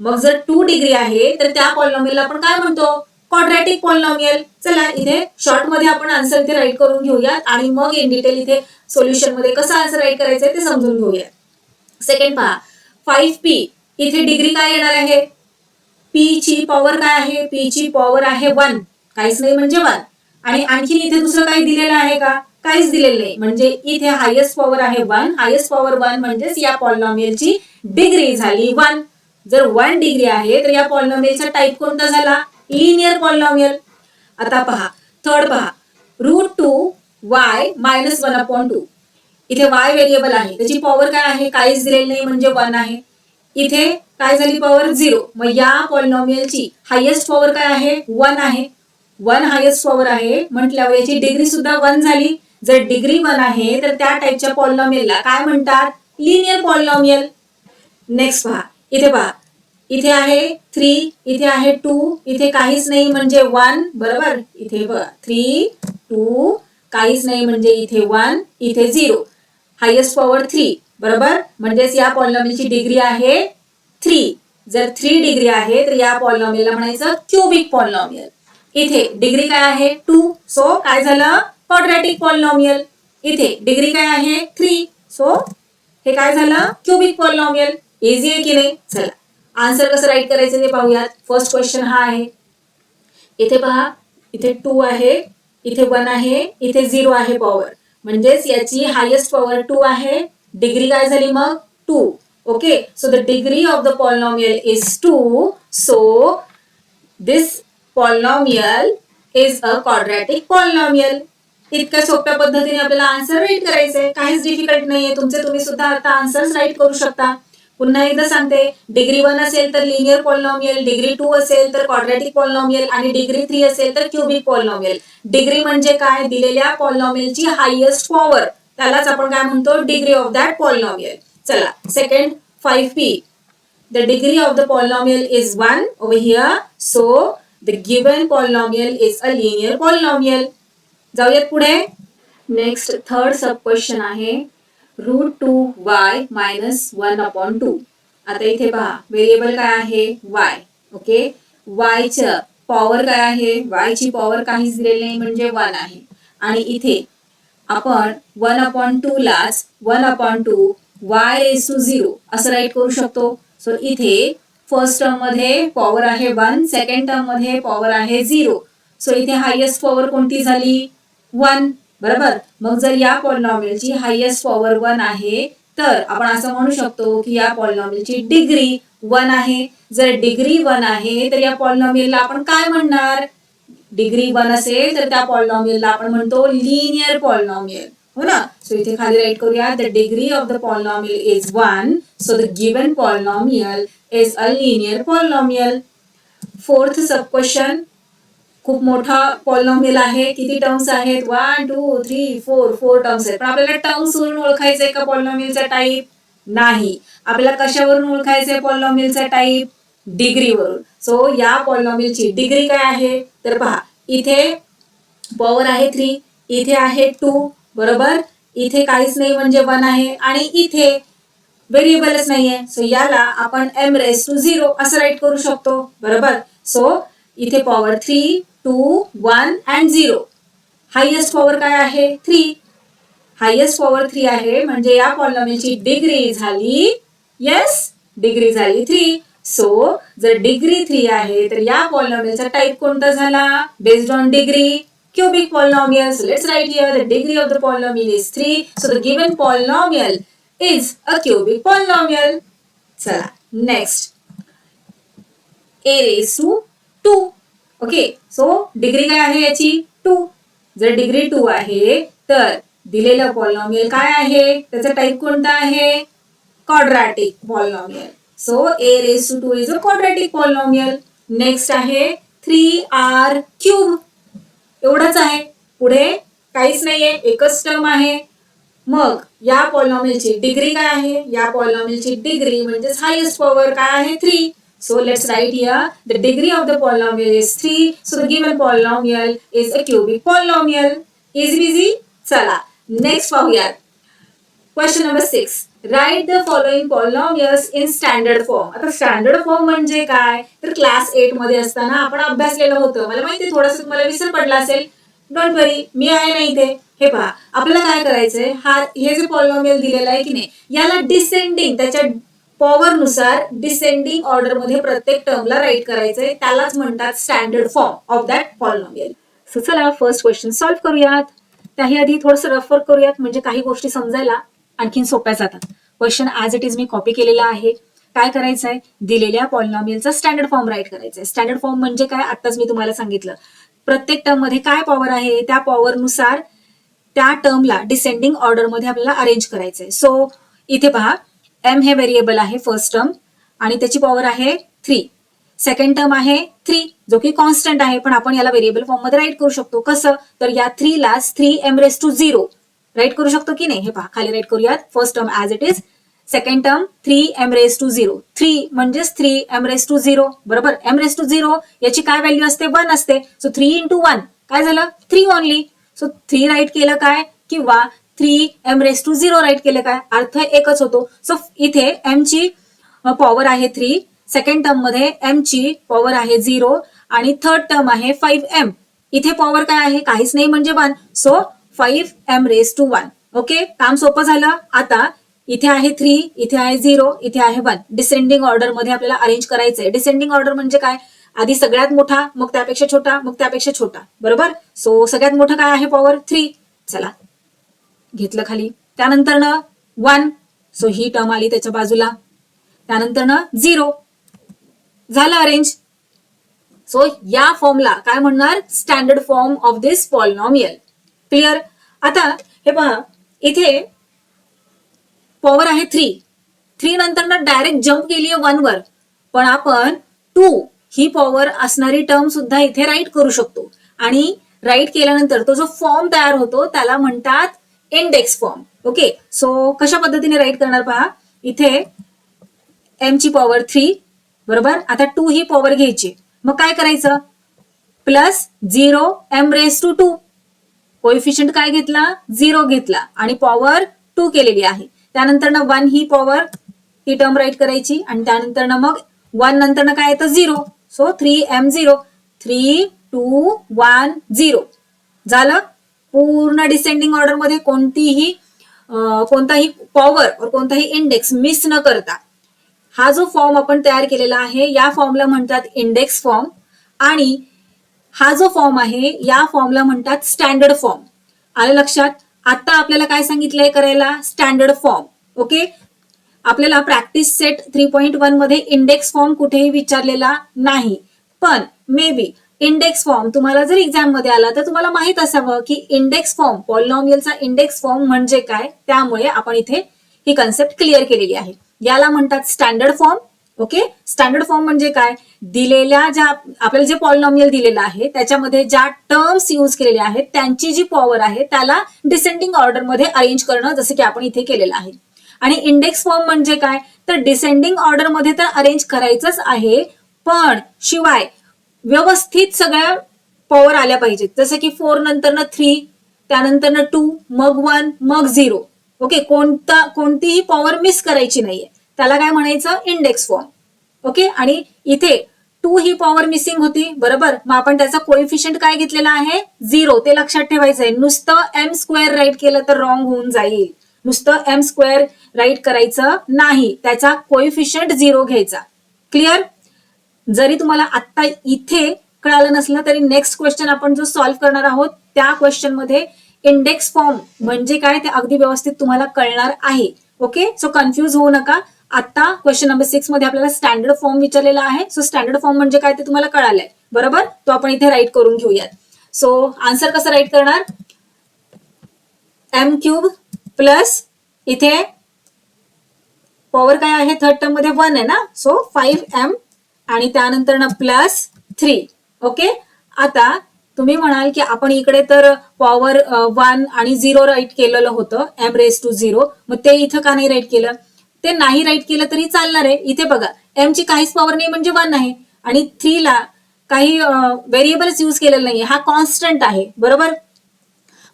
Speaker 2: मग जर 2 डिग्री आहे तर त्या पॉलिनॉमियलला आपण काय म्हणतो? Quadratic polynomial. चला इथे शॉर्ट मध्ये आपण आन्सर इथे राईट करून घेऊयात आणि मग इन डिटेल इथे सोल्युशन मध्ये कसं आन्सर राईट करायचंय ते समजून घेऊयात. सेकंड पहा 5p. इथे डिग्री काय येणार आहे? p ची पॉवर काय आहे? p ची पॉवर आहे 1, काहीच नाही म्हणजे 1. आणि आणखी इथे दुसरं काही दिलेलं आहे का? काहीच दिलेलं नाही म्हणजे इथे हायेस्ट पॉवर आहे 1. हायेस्ट पॉवर 1 म्हणजेच या पॉलिनॉमियलची डिग्री झाली 1. जर 1 डिग्री आहे तर या पॉलिनॉमियलचा टाईप कोणता झाला? Linear polynomial. आता पहा थर्ड पहा √2y - 1/2. इथे y व्हेरिएबल आहे, त्याची पॉवर काय आहे? काहीच दिलेली नाही म्हणजे 1 आहे. इथे काय झाली पॉवर? 0. मग या पॉलिनॉमियलची हायेस्ट पॉवर काय आहे? 1 आहे. 1 हायेस्ट पॉवर आहे म्हटल्यावर याची डिग्री सुद्धा 1 झाली. जर डिग्री 1 आहे तर त्या टाईपच्या पॉलिनॉमियलला काय म्हणतात? Linear polynomial. नेक्स्ट पहा, इथे पहा इथे आहे 3, इथे आहे 2, इथे काहीच नाही म्हणजे 1, बरोबर. इथे बघा 3, 2, काहीच नाही म्हणजे इथे 1, इथे 0. हायेस्ट पॉवर 3, बरोबर. म्हणजेच या पॉलिनॉमियलची डिग्री आहे 3. जर 3 डिग्री आहे तर या पॉलिनॉमियलला म्हणायचं क्युबिक पॉलिनॉमियल. इथे डिग्री काय आहे? 2. सो काय झालं? Quadratic polynomial. इथे डिग्री काय आहे? 3. सो हे काय झालं? Cubic polynomial. इझी आहे की नाही? चला आन्सर कसं राईट करायचं ते पाहूयात. फर्स्ट क्वेश्चन हा आहे. इथे पहा इथे 2 आहे, इथे 1 आहे, इथे 0 आहे पॉवर. म्हणजेच याची हायेस्ट पॉवर 2 आहे. डिग्री काय झाली मग? 2. Okay, so the degree of the polynomial is 2. So this polynomial is a quadratic polynomial. इतक्या सोप्या पद्धतीने आपल्याला आन्सर राईट करायचंय. काहीच डिफिकल्ट नाहीये. तुमचे तुम्ही सुद्धा आता आन्सर्स राईट करू शकता. पुन्हा एकदा सांगते, डिग्री 1 असेल तर लिनियर पॉलिनॉमियल, डिग्री 2 असेल तर क्वाड्रॅटिक पॉलिनॉमियल आणि डिग्री 3 असेल तर क्युबिक पॉलिनॉमियल. डिग्री म्हणजे काय? दिलेल्या पॉलिनॉमियलची हायेस्ट पॉवर, त्यालाच आपण काय म्हणतो? Degree of that polynomial. चला second 5p. The degree of the polynomial is 1 over here. So the given polynomial is a linear polynomial. जाऊयात पुढे. नेक्स्ट थर्ड सब क्वेश्चन आहे √2y - 1/2. आता इथे पहा व्हेरिएबल काय आहे? y. ओके, y चं पॉवर काय आहे? y ची पॉवर काहीच दिलेली नाही म्हणजे 1 आहे. आणि इथे आपण 1/2 लाच 1/2 y⁻0 असं राईट करू शकतो. सो इथे फर्स्ट टर्म मध्ये पॉवर आहे 1, सेकंड टर्म मध्ये पॉवर आहे 0. सो इथे हायेस्ट पॉवर कोणती झाली 1. बरोबर. मग जर या पॉलिनॉमियलची हायेस्ट पॉवर 1 आहे तर आपण असं म्हणू शकतो की या पॉलिनॉमियलची डिग्री 1 आहे. जर डिग्री 1 आहे तर या पॉलिनॉमियलला आपण काय म्हणणार, डिग्री 1 असेल तर त्या पॉलिनॉमियलला आपण म्हणतो लिनियर पॉलिनॉमियल, हो ना. सो इथे खाली राईट करूया, the degree of the polynomial is 1, so the given polynomial is a linear polynomial. Fourth sub question, खूप मोठा पॉलिनॉमियल आहे. किती टर्म्स आहेत 1 2 3 4 4 टर्म्स आहेत. पण आपल्याला टर्म्स वरून ओळखायचंय का पॉलिनॉमियलचा टाईप, नाही. आपल्याला कशावरून ओळखायचंय पॉलिनॉमियलचा टाईप, डिग्रीवरून. सो या पॉलिनॉमियलची डिग्री काय आहे तर पहा, इथे पॉवर आहे 3, इथे आहे 2, बरोबर. इथे काहीच नाही म्हणजे 1 आहे आणि इथे व्हेरिएबलच नाहीये. सो याला आपण m⁻0 असं राईट करू शकतो, बरोबर. सो इथे पॉवर 3, 2, 1 अँड 0. हायेस्ट पॉवर काय आहे 3. हायेस्ट पॉवर 3 आहे म्हणजे या पॉलिनॉमियलची डिग्री झाली, येस, डिग्री झाली 3. सो जर डिग्री 3 आहे तर या पॉलिनॉमियलचा टाइप कोणता झाला, based on degree, cubic polynomial. So let's write here the degree of the polynomial is 3. So the given polynomial is a cubic polynomial. चला next, a raised to 2. Okay. So degree काय आहे याची 2. जर degree 2 आहे तर दिलेलं polynomial काय आहे, त्याचा टाइप कोणता आहे, quadratic polynomial. So a raised to 2 is a quadratic polynomial. Next आहे 3r क्यूब. एवढंच आहे, पुढे काहीच नाहीये, एकच टर्म आहे. मग या पॉलिनॉमियलची डिग्री काय आहे, या पॉलिनॉमियलची डिग्री म्हणजे हायेस्ट पॉवर काय आहे 3. So let's write here the degree of the polynomial is 3. So the given polynomial is a cubic polynomial. Easy busy. चला नेक्स्ट पाहूयात. Question number 6, right the following polynomials in standard form. आता standard form म्हणजे काय तर class 8 मध्ये असताना आपण अभ्यासलेलं होतं. मला माहिती थोडंसं तुम्हाला विसर पडला असेल, डोंट वरी, मी आहे ना इथे. हे पहा, आपल्याला काय करायचंय, हे जे पॉलिनॉमियल दिलेलं आहे की नाही, याला डिसेंडिंग, त्याच्या पॉवर नुसार डिसेंडिंग ऑर्डर मध्ये प्रत्येक टर्मला राईट करायचंय. त्यालाच म्हणतात standard form of that polynomial. So चला फर्स्ट क्वेश्चन सॉल्व्ह करूयात. त्याही आधी थोडंसं रफ वर्क करूयात म्हणजे काही गोष्टी समजायला आणखीन सोप्या जातात. Question as it is me copy केलेला आहे. काय करायचंय, दिलेल्या पॉलिनॉमियलचा स्टँडर्ड फॉर्म राईट करायचंय. स्टँडर्ड फॉर्म म्हणजे काय, आत्ताच मी तुम्हाला सांगितलं. प्रत्येक टर्म मध्ये काय पॉवर आहे त्या पॉवरनुसार त्या टर्मला डिसेंडिंग ऑर्डर मध्ये आपल्याला अरेंज करायचंय. सो इथे पहा, m हे व्हेरिएबल आहे फर्स्ट टर्म आणि त्याची पॉवर आहे 3. सेकंड टर्म आहे 3 जो की कॉन्स्टंट आहे, पण आपण याला व्हेरिएबल फॉर्म मध्ये राईट करू शकतो. कसं तर या 3 ला 3m⁻0 राईट करू शकतो की नाही. हे पहा, खाली राईट करूयात. First term as it is, second term 3m⁻0. 3 म्हणजेच 3m⁻0, बरोबर. m⁻0 याची काय व्हॅल्यू असते, 1 असते. सो 3 into 1 काय झालं 3 ओनली. सो 3 राईट केलं काय, किंवा 3m⁻0 राईट केलं काय, अर्थ एकच होतो. सो इथे m ची पॉवर आहे 3, सेकंड टर्म मध्ये m ची पॉवर आहे 0 आणि थर्ड टर्म आहे 5m. इथे पॉवर काय आहे, काहीच नाही म्हणजे 1. So 5m⁻1. ओके, काम सोपं झालं. आता इथे आहे 3, इथे आहे 0, इथे आहे 1. डिसेंडिंग ऑर्डर मध्ये आपल्याला अरेंज करायचंय. डिसेंडिंग ऑर्डर म्हणजे काय, आधी सगळ्यात मोठा, मग त्यापेक्षा छोटा, मग त्यापेक्षा छोटा, बरोबर. सो सगळ्यात मोठा काय आहे पॉवर 3. चला घेतलं खाली. त्यानंतर 1, सो ही टर्म आली त्याच्या बाजूला. त्यानंतर 0 झालं अरेंज. सो या फॉर्मला काय म्हणणार, standard form of this polynomial. Clear. आता हे पहा, इथे पॉवर आहे 3 नंतर डायरेक्ट जम्प केलीये 1 वर, पण आपण 2 ही पॉवर असणारी टर्म सुद्धा इथे राईट करू शकतो. आणि राईट केल्यानंतर तो जो फॉर्म तयार होतो त्याला म्हणतात इंडेक्स फॉर्म. ओके, सो कशा पद्धतीने राईट करणार पहा, इथे m ची पॉवर 3, बरोबर. आता 2 ही पॉवर घ्यायची, मग काय करायचं, प्लस 0m⁻2. कोएफिशियंट काय घेतला, 0 घेतला आणि पॉवर 2 केलेली आहे. त्यानंतर 1 ही पॉवर, ती टर्म राईट करायची आणि त्यानंतर मग 1 नंतर काय येतं 0. सो 3m0, 3 2 1 0 झालं. पूर्ण डिसेंडिंग ऑर्डर मध्ये कोणताही पॉवर और कोणताही इंडेक्स मिस न करता हा जो फॉर्म आपण तयार केलेला आहे या फॉर्मला म्हणतात इंडेक्स फॉर्म आणि हा जो फॉर्म आहे या फॉर्मला म्हणतात स्टँडर्ड फॉर्म. आलं लक्षात? आता आपल्याला काय सांगितलंय करायला? Standard form. ओके, आपल्याला प्रॅक्टिस सेट 3.1 मध्ये इंडेक्स फॉर्म कुठेही विचारलेला नाही, पण मे बी इंडेक्स फॉर्म तुम्हाला जर एक्झाम मध्ये आला तर तुम्हाला माहित असावं की इंडेक्स फॉर्म, पॉलिनॉमियलचा इंडेक्स फॉर्म म्हणजे काय. त्यामुळे आपण इथे ही कन्सेप्ट क्लिअर केलेली आहे. याला म्हणतात standard form. Okay, standard form म्हणजे काय? दिलेल्या ज्या आपल्याला जे पॉलिनॉमियल दिलेलं आहे त्याच्यामध्ये ज्या टर्म्स यूज केलेल्या आहेत त्यांची जी पॉवर आहे त्याला डिसेंडिंग ऑर्डर मध्ये अरेंज करणं, जसं की आपण इथे केलेलं आहे. आणि इंडेक्स फॉर्म म्हणजे काय? तर डिसेंडिंग ऑर्डर मध्ये तर अरेंज करायचंच आहे, पण शिवाय व्यवस्थित सगळ्या पॉवर आल्या पाहिजेत. जसं की 4 नंतरनं 3, त्यानंतरनं 2, मग 1, मग 0. ओके, कोणतीही पॉवर मिस करायची नाहीये, त्याला काय म्हणायचं? Index form. ओके, आणि इथे 2 ही पॉवर मिसिंग होती, बरोबर. मग आपण त्याचा कोएफिशियंट काय घेतलेला आहे? 0. ते लक्षात ठेवायचंय. नुसतं m स्क्वेअर राईट केलं तर रॉंग होऊन जाईल. नुसतं m स्क्वेअर राईट करायचं नाही, त्याचा कोएफिशियंट 0 घ्यायचा. क्लिअर? जरी तुम्हाला आता इथे कळालं नसलं तरी नेक्स्ट क्वेश्चन आपण जो सॉल्व्ह करणार आहोत त्या क्वेश्चन मध्ये इंडेक्स फॉर्म म्हणजे काय ते अगदी व्यवस्थित तुम्हाला कळणार आहे. ओके, सो कन्फ्युज होऊ नका. आता क्वेश्चन नंबर 6 मध्ये आपल्याला स्टँडर्ड फॉर्म विचारलेला आहे. सो स्टँडर्ड फॉर्म म्हणजे काय ते तुम्हाला कळालंय, बरोबर. तो आपण इथे राईट करून घेऊयात. सो आन्सर कसं राईट करणार? m³ प्लस इथे पॉवर काय आहे थर्ड टर्म मध्ये 1 आहे ना, सो 5m आणि त्यानंतर ना प्लस 3. ओके, आता तुम्ही म्हणाल की आपण इकडे तर पॉवर 1 आणि 0 राईट केलेलं होतं, m⁻⁴. मग ते इथं का नाही राईट केलं? ते नाही राईट केलं तरी चालणार आहे. इथे बघा, m ची काहीच पॉवर नाही म्हणजे 1 आहे आणि 3 ला काही व्हेरिएबल्स यूज केलेलं नाहीये, हा कॉन्स्टंट आहे, बरोबर.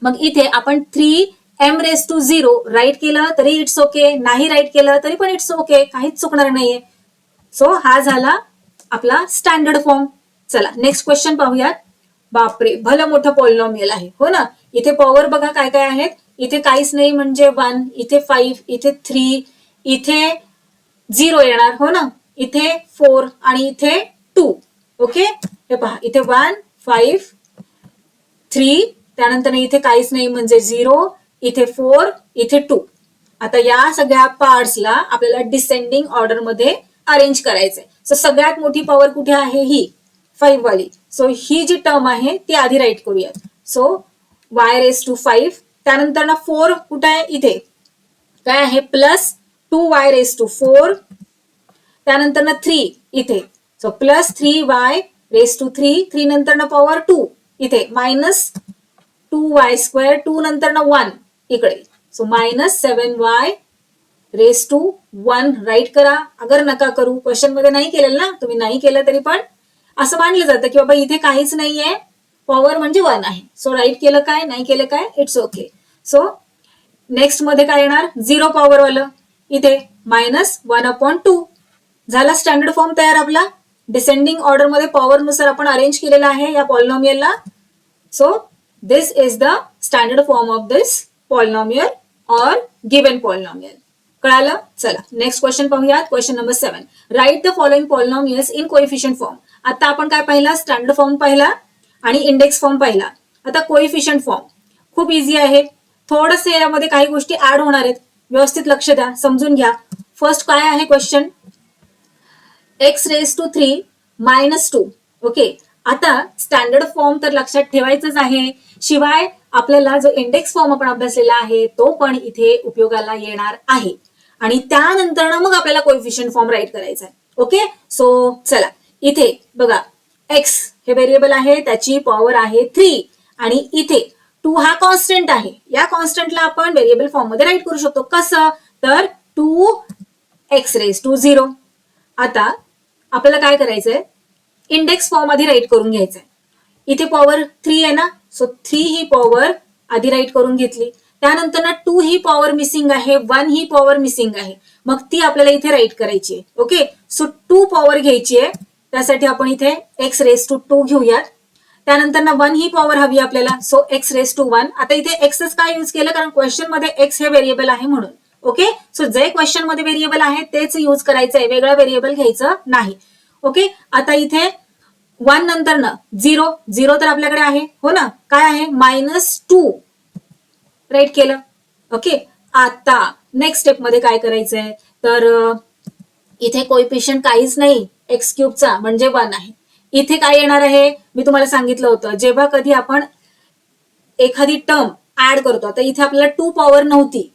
Speaker 2: मग इथे आपण 3m⁻⁴ राईट केलं तरी इट्स ओके, नाही राईट केलं तरी पण इट्स ओके, काहीच चुकणार नाहीये. सो हा झाला आपला स्टँडर्ड फॉर्म. चला नेक्स्ट क्वेश्चन पाहूयात. बापरे, भलं मोठं पॉलिनॉमियल आहे, हो ना. इथे पॉवर बघा काय काय आहेत. इथे काहीच नाही म्हणजे 1, इथे 5, इथे 3, इथे 0 येणार, हो ना. इथे 4 आणि इथे 2. ओके, हे पहा, इथे 1, 5, 3, त्यानंतर इथे काहीच नाही म्हणजे 0, इथे 4, इथे 2. आता या सगळ्या पार्ट्सला आपल्याला डिसेंडिंग ऑर्डर मध्ये अरेंज करायचंय. सो सगळ्यात मोठी पॉवर कुठे आहे? ही 5 वाली. सो ही जी टर्म आहे ती आधी राईट करूयात. सो y⁵, त्यानंतर ना 4 कुठे आहे? इथे काय आहे? प्लस 2y⁴, त्यानंतर ना 3 इथे, सो प्लस 3y⁵, 3 नंतर ना पॉवर 2 इथे, मायनस 2y², 2 नंतर ना 1 इकडे, सो मायनस 7y⁻1 राईट करा. अगर नका करू, क्वेश्चन मध्ये नाही केलेलं ना, तुम्ही नाही केलं तरी पण असं मानलं जातं की बाबा इथे काहीच नाहीये, पॉवर म्हणजे 1 आहे. सो राईट केलं काय, नाही केलं काय, इट्स ओके. सो नेक्स्ट मध्ये काय येणार? 0 पॉवर वालं, इथे मायनस 1/2. झाला स्टँडर्ड फॉर्म तयार आपला. डिसेंडिंग ऑर्डर मध्ये पॉवर नुसार आपण अरेंज केलेला आहे या पॉलिनॉमियलला. So this is the standard form of this polynomial और गिवन पॉलिनॉमियल. कळालं? चला नेक्स्ट क्वेश्चन पाहूयात. Question number 7. Write the following polynomials in coefficient form. आता आपण काय पाहिला? स्टँडर्ड फॉर्म पाहिला आणि इंडेक्स फॉर्म पाहिला. आता कोएफिशियंट फॉर्म खूप इझी आहे. थोडंसं यामध्ये काही गोष्टी ऍड होणार आहेत, व्यवस्थित लक्ष द्या, समजून घ्या. फर्स्ट काय आहे क्वेश्चन? x⁻³ -2. ओके, आता स्टँडर्ड फॉर्म तर लक्षात ठेवायचंच आहे, शिवाय आपल्याला जो इंडेक्स फॉर्म आपण अभ्यासलेला आहे तो पण इथे उपयोगाला येणार आहे. आणि त्यानंतर मग आपल्याला कोएफिशियंट फॉर्म राईट करायचा आहे. ओके, सो चला इथे बघा, x हे व्हेरिएबल आहे, त्याची पॉवर आहे 3 आणि इथे 2 हा कॉन्स्टंट आहे. या कॉन्स्टंटला आपण व्हेरिएबल फॉर्म मध्ये राईट करू शकतो. कसं? तर 2x⁻⁴. आता आपल्याला काय करायचंय? इंडेक्स फॉर्म आधी राईट करून घ्यायचंय. इथे पॉवर 3 आहे ना, सो 3 ही पॉवर आधी राईट करून घेतली. त्यानंतर ना 2 ही पॉवर मिसिंग आहे, 1 ही पॉवर मिसिंग आहे, मग ती आपल्याला इथे राईट करायची आहे. ओके, सो 2 पॉवर घ्यायची आहे, त्यासाठी आपण इथे x⁻² घेऊयात. त्यानंतर ना 1 ही पॉवर हवी आपल्याला, सो x⁻1. आता इथे एक्सच काय यूज केलं? कारण क्वेश्चन मध्ये x हे व्हेरिएबल आहे म्हणून. ओके, सो जे क्वेश्चन मध्ये व्हेरिएबल आहे तेच यूज करायचंय, वेगळं व्हेरिएबल घ्यायचं नाही. ओके, आता इथे 1 नंतर ना 0 तर आपल्याकडे आहे, हो ना, काय आहे -2 राईट केलं. ओके, आता नेक्स्ट स्टेप मध्ये काय करायचंय, तर इथे कोएफिशियंट काहीच नाही, एक्स क्यूबचा म्हणजे 1 आहे. इथे काय येणार आहे, मी तुम्हाला सांगितलं होतं, जेव्हा कधी आपण एखादी टर्म ऍड करतो, तर इथे आपल्याला 2 पॉवर नव्हती,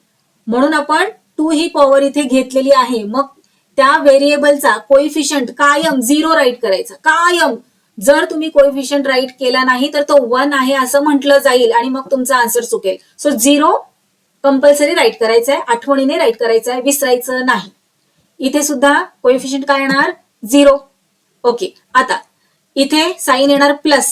Speaker 2: म्हणून आपण 2 ही पॉवर इथे घेतलेली आहे. मग त्या व्हेरिएबलचा कोएफिशियंट कायम 0 राईट करायचा, कायम. जर तुम्ही कोएफिशियंट राईट केला नाही तर तो 1 आहे असं म्हटलं जाईल आणि मग तुमचा आन्सर चुकेल. सो 0 कंपल्सरी राईट करायचंय, आठवणीने राईट करायचंय, विसरायचं नाही. इथे सुद्धा कोएफिशियंट काय येणार 0. ओके, आता इथे साइन येणार प्लस,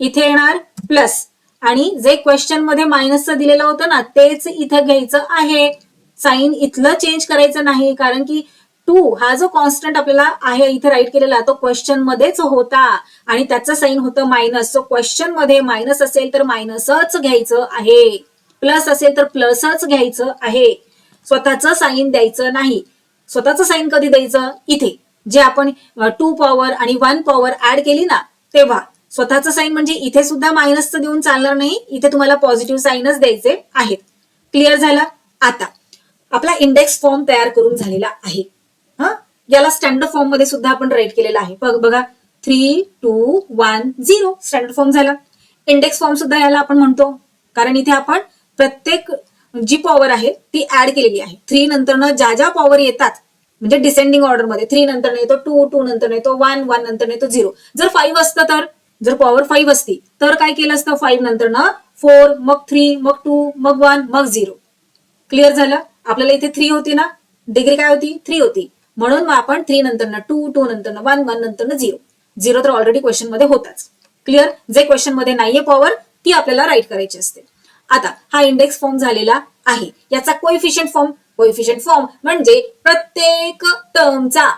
Speaker 2: इथे येणार प्लस, आणि जे क्वेश्चन मध्ये मायनसचं दिलेलं होतं ना तेच इथे घ्यायचं आहे. साइन इथलं चेंज करायचं नाही, कारण की 2 हा जो कॉन्स्टंट आपल्याला आहे इथे राईट केलेला तो क्वेश्चन मध्येच होता आणि त्याचं साइन होतं मायनस. सो क्वेश्चन मध्ये मायनस असेल तर मायनसच घ्यायचं आहे, प्लस असेल तर प्लसच घ्यायचं आहे. स्वतःचं साइन द्यायचं नाही. स्वतःचं साइन कधी द्यायचं, इथे जे आपण 2 पॉवर आणि 1 पॉवर ऍड केली ना तेव्हा. स्वतःचं साइन म्हणजे इथे सुद्धा मायनसचं देऊन चालणार नाही, इथे तुम्हाला पॉझिटिव्ह साइनच द्यायचे आहेत. क्लिअर झालं. आता आपला इंडेक्स फॉर्म तयार करून झालेला आहे. याला स्टँडर्ड फॉर्म मध्ये सुद्धा आपण राईट केलेला आहे. बघा 3, 2, 1, 0 स्टँडर्ड फॉर्म झाला. इंडेक्स फॉर्म सुद्धा याला आपण म्हणतो, कारण इथे आपण प्रत्येक जी पॉवर आहे ती ऍड केलेली आहे. 3 नंतर ज्या ज्या पॉवर येतात म्हणजे डिसेंडिंग ऑर्डर मध्ये 3 नंतर येतो 2, 2 नंतर येतो 1, 1 नंतर येतो 0. जर 5 असतं तर, जर पॉवर 5 असती तर काय केलं असतं, 5 नंतर 4, मग 3, मग 2, मग 1, मग 0. क्लिअर झालं. आपल्याला इथे 3 होती ना, डिग्री काय होती 3 होती, म्हणून मग आपण 3 नंतर 2, 2 नंतर 1, 1 नंतर 0 तर ऑलरेडी क्वेश्चन मध्ये होताच. क्लिअर. जे क्वेश्चन मध्ये नाहीये पॉवर ती आपल्याला राईट करायची असते. आता हा इंडेक्स फॉर्म झालेला आहे. याचा कोएफिशियंट फॉर्म म्हणजे प्रत्येक टर्मचा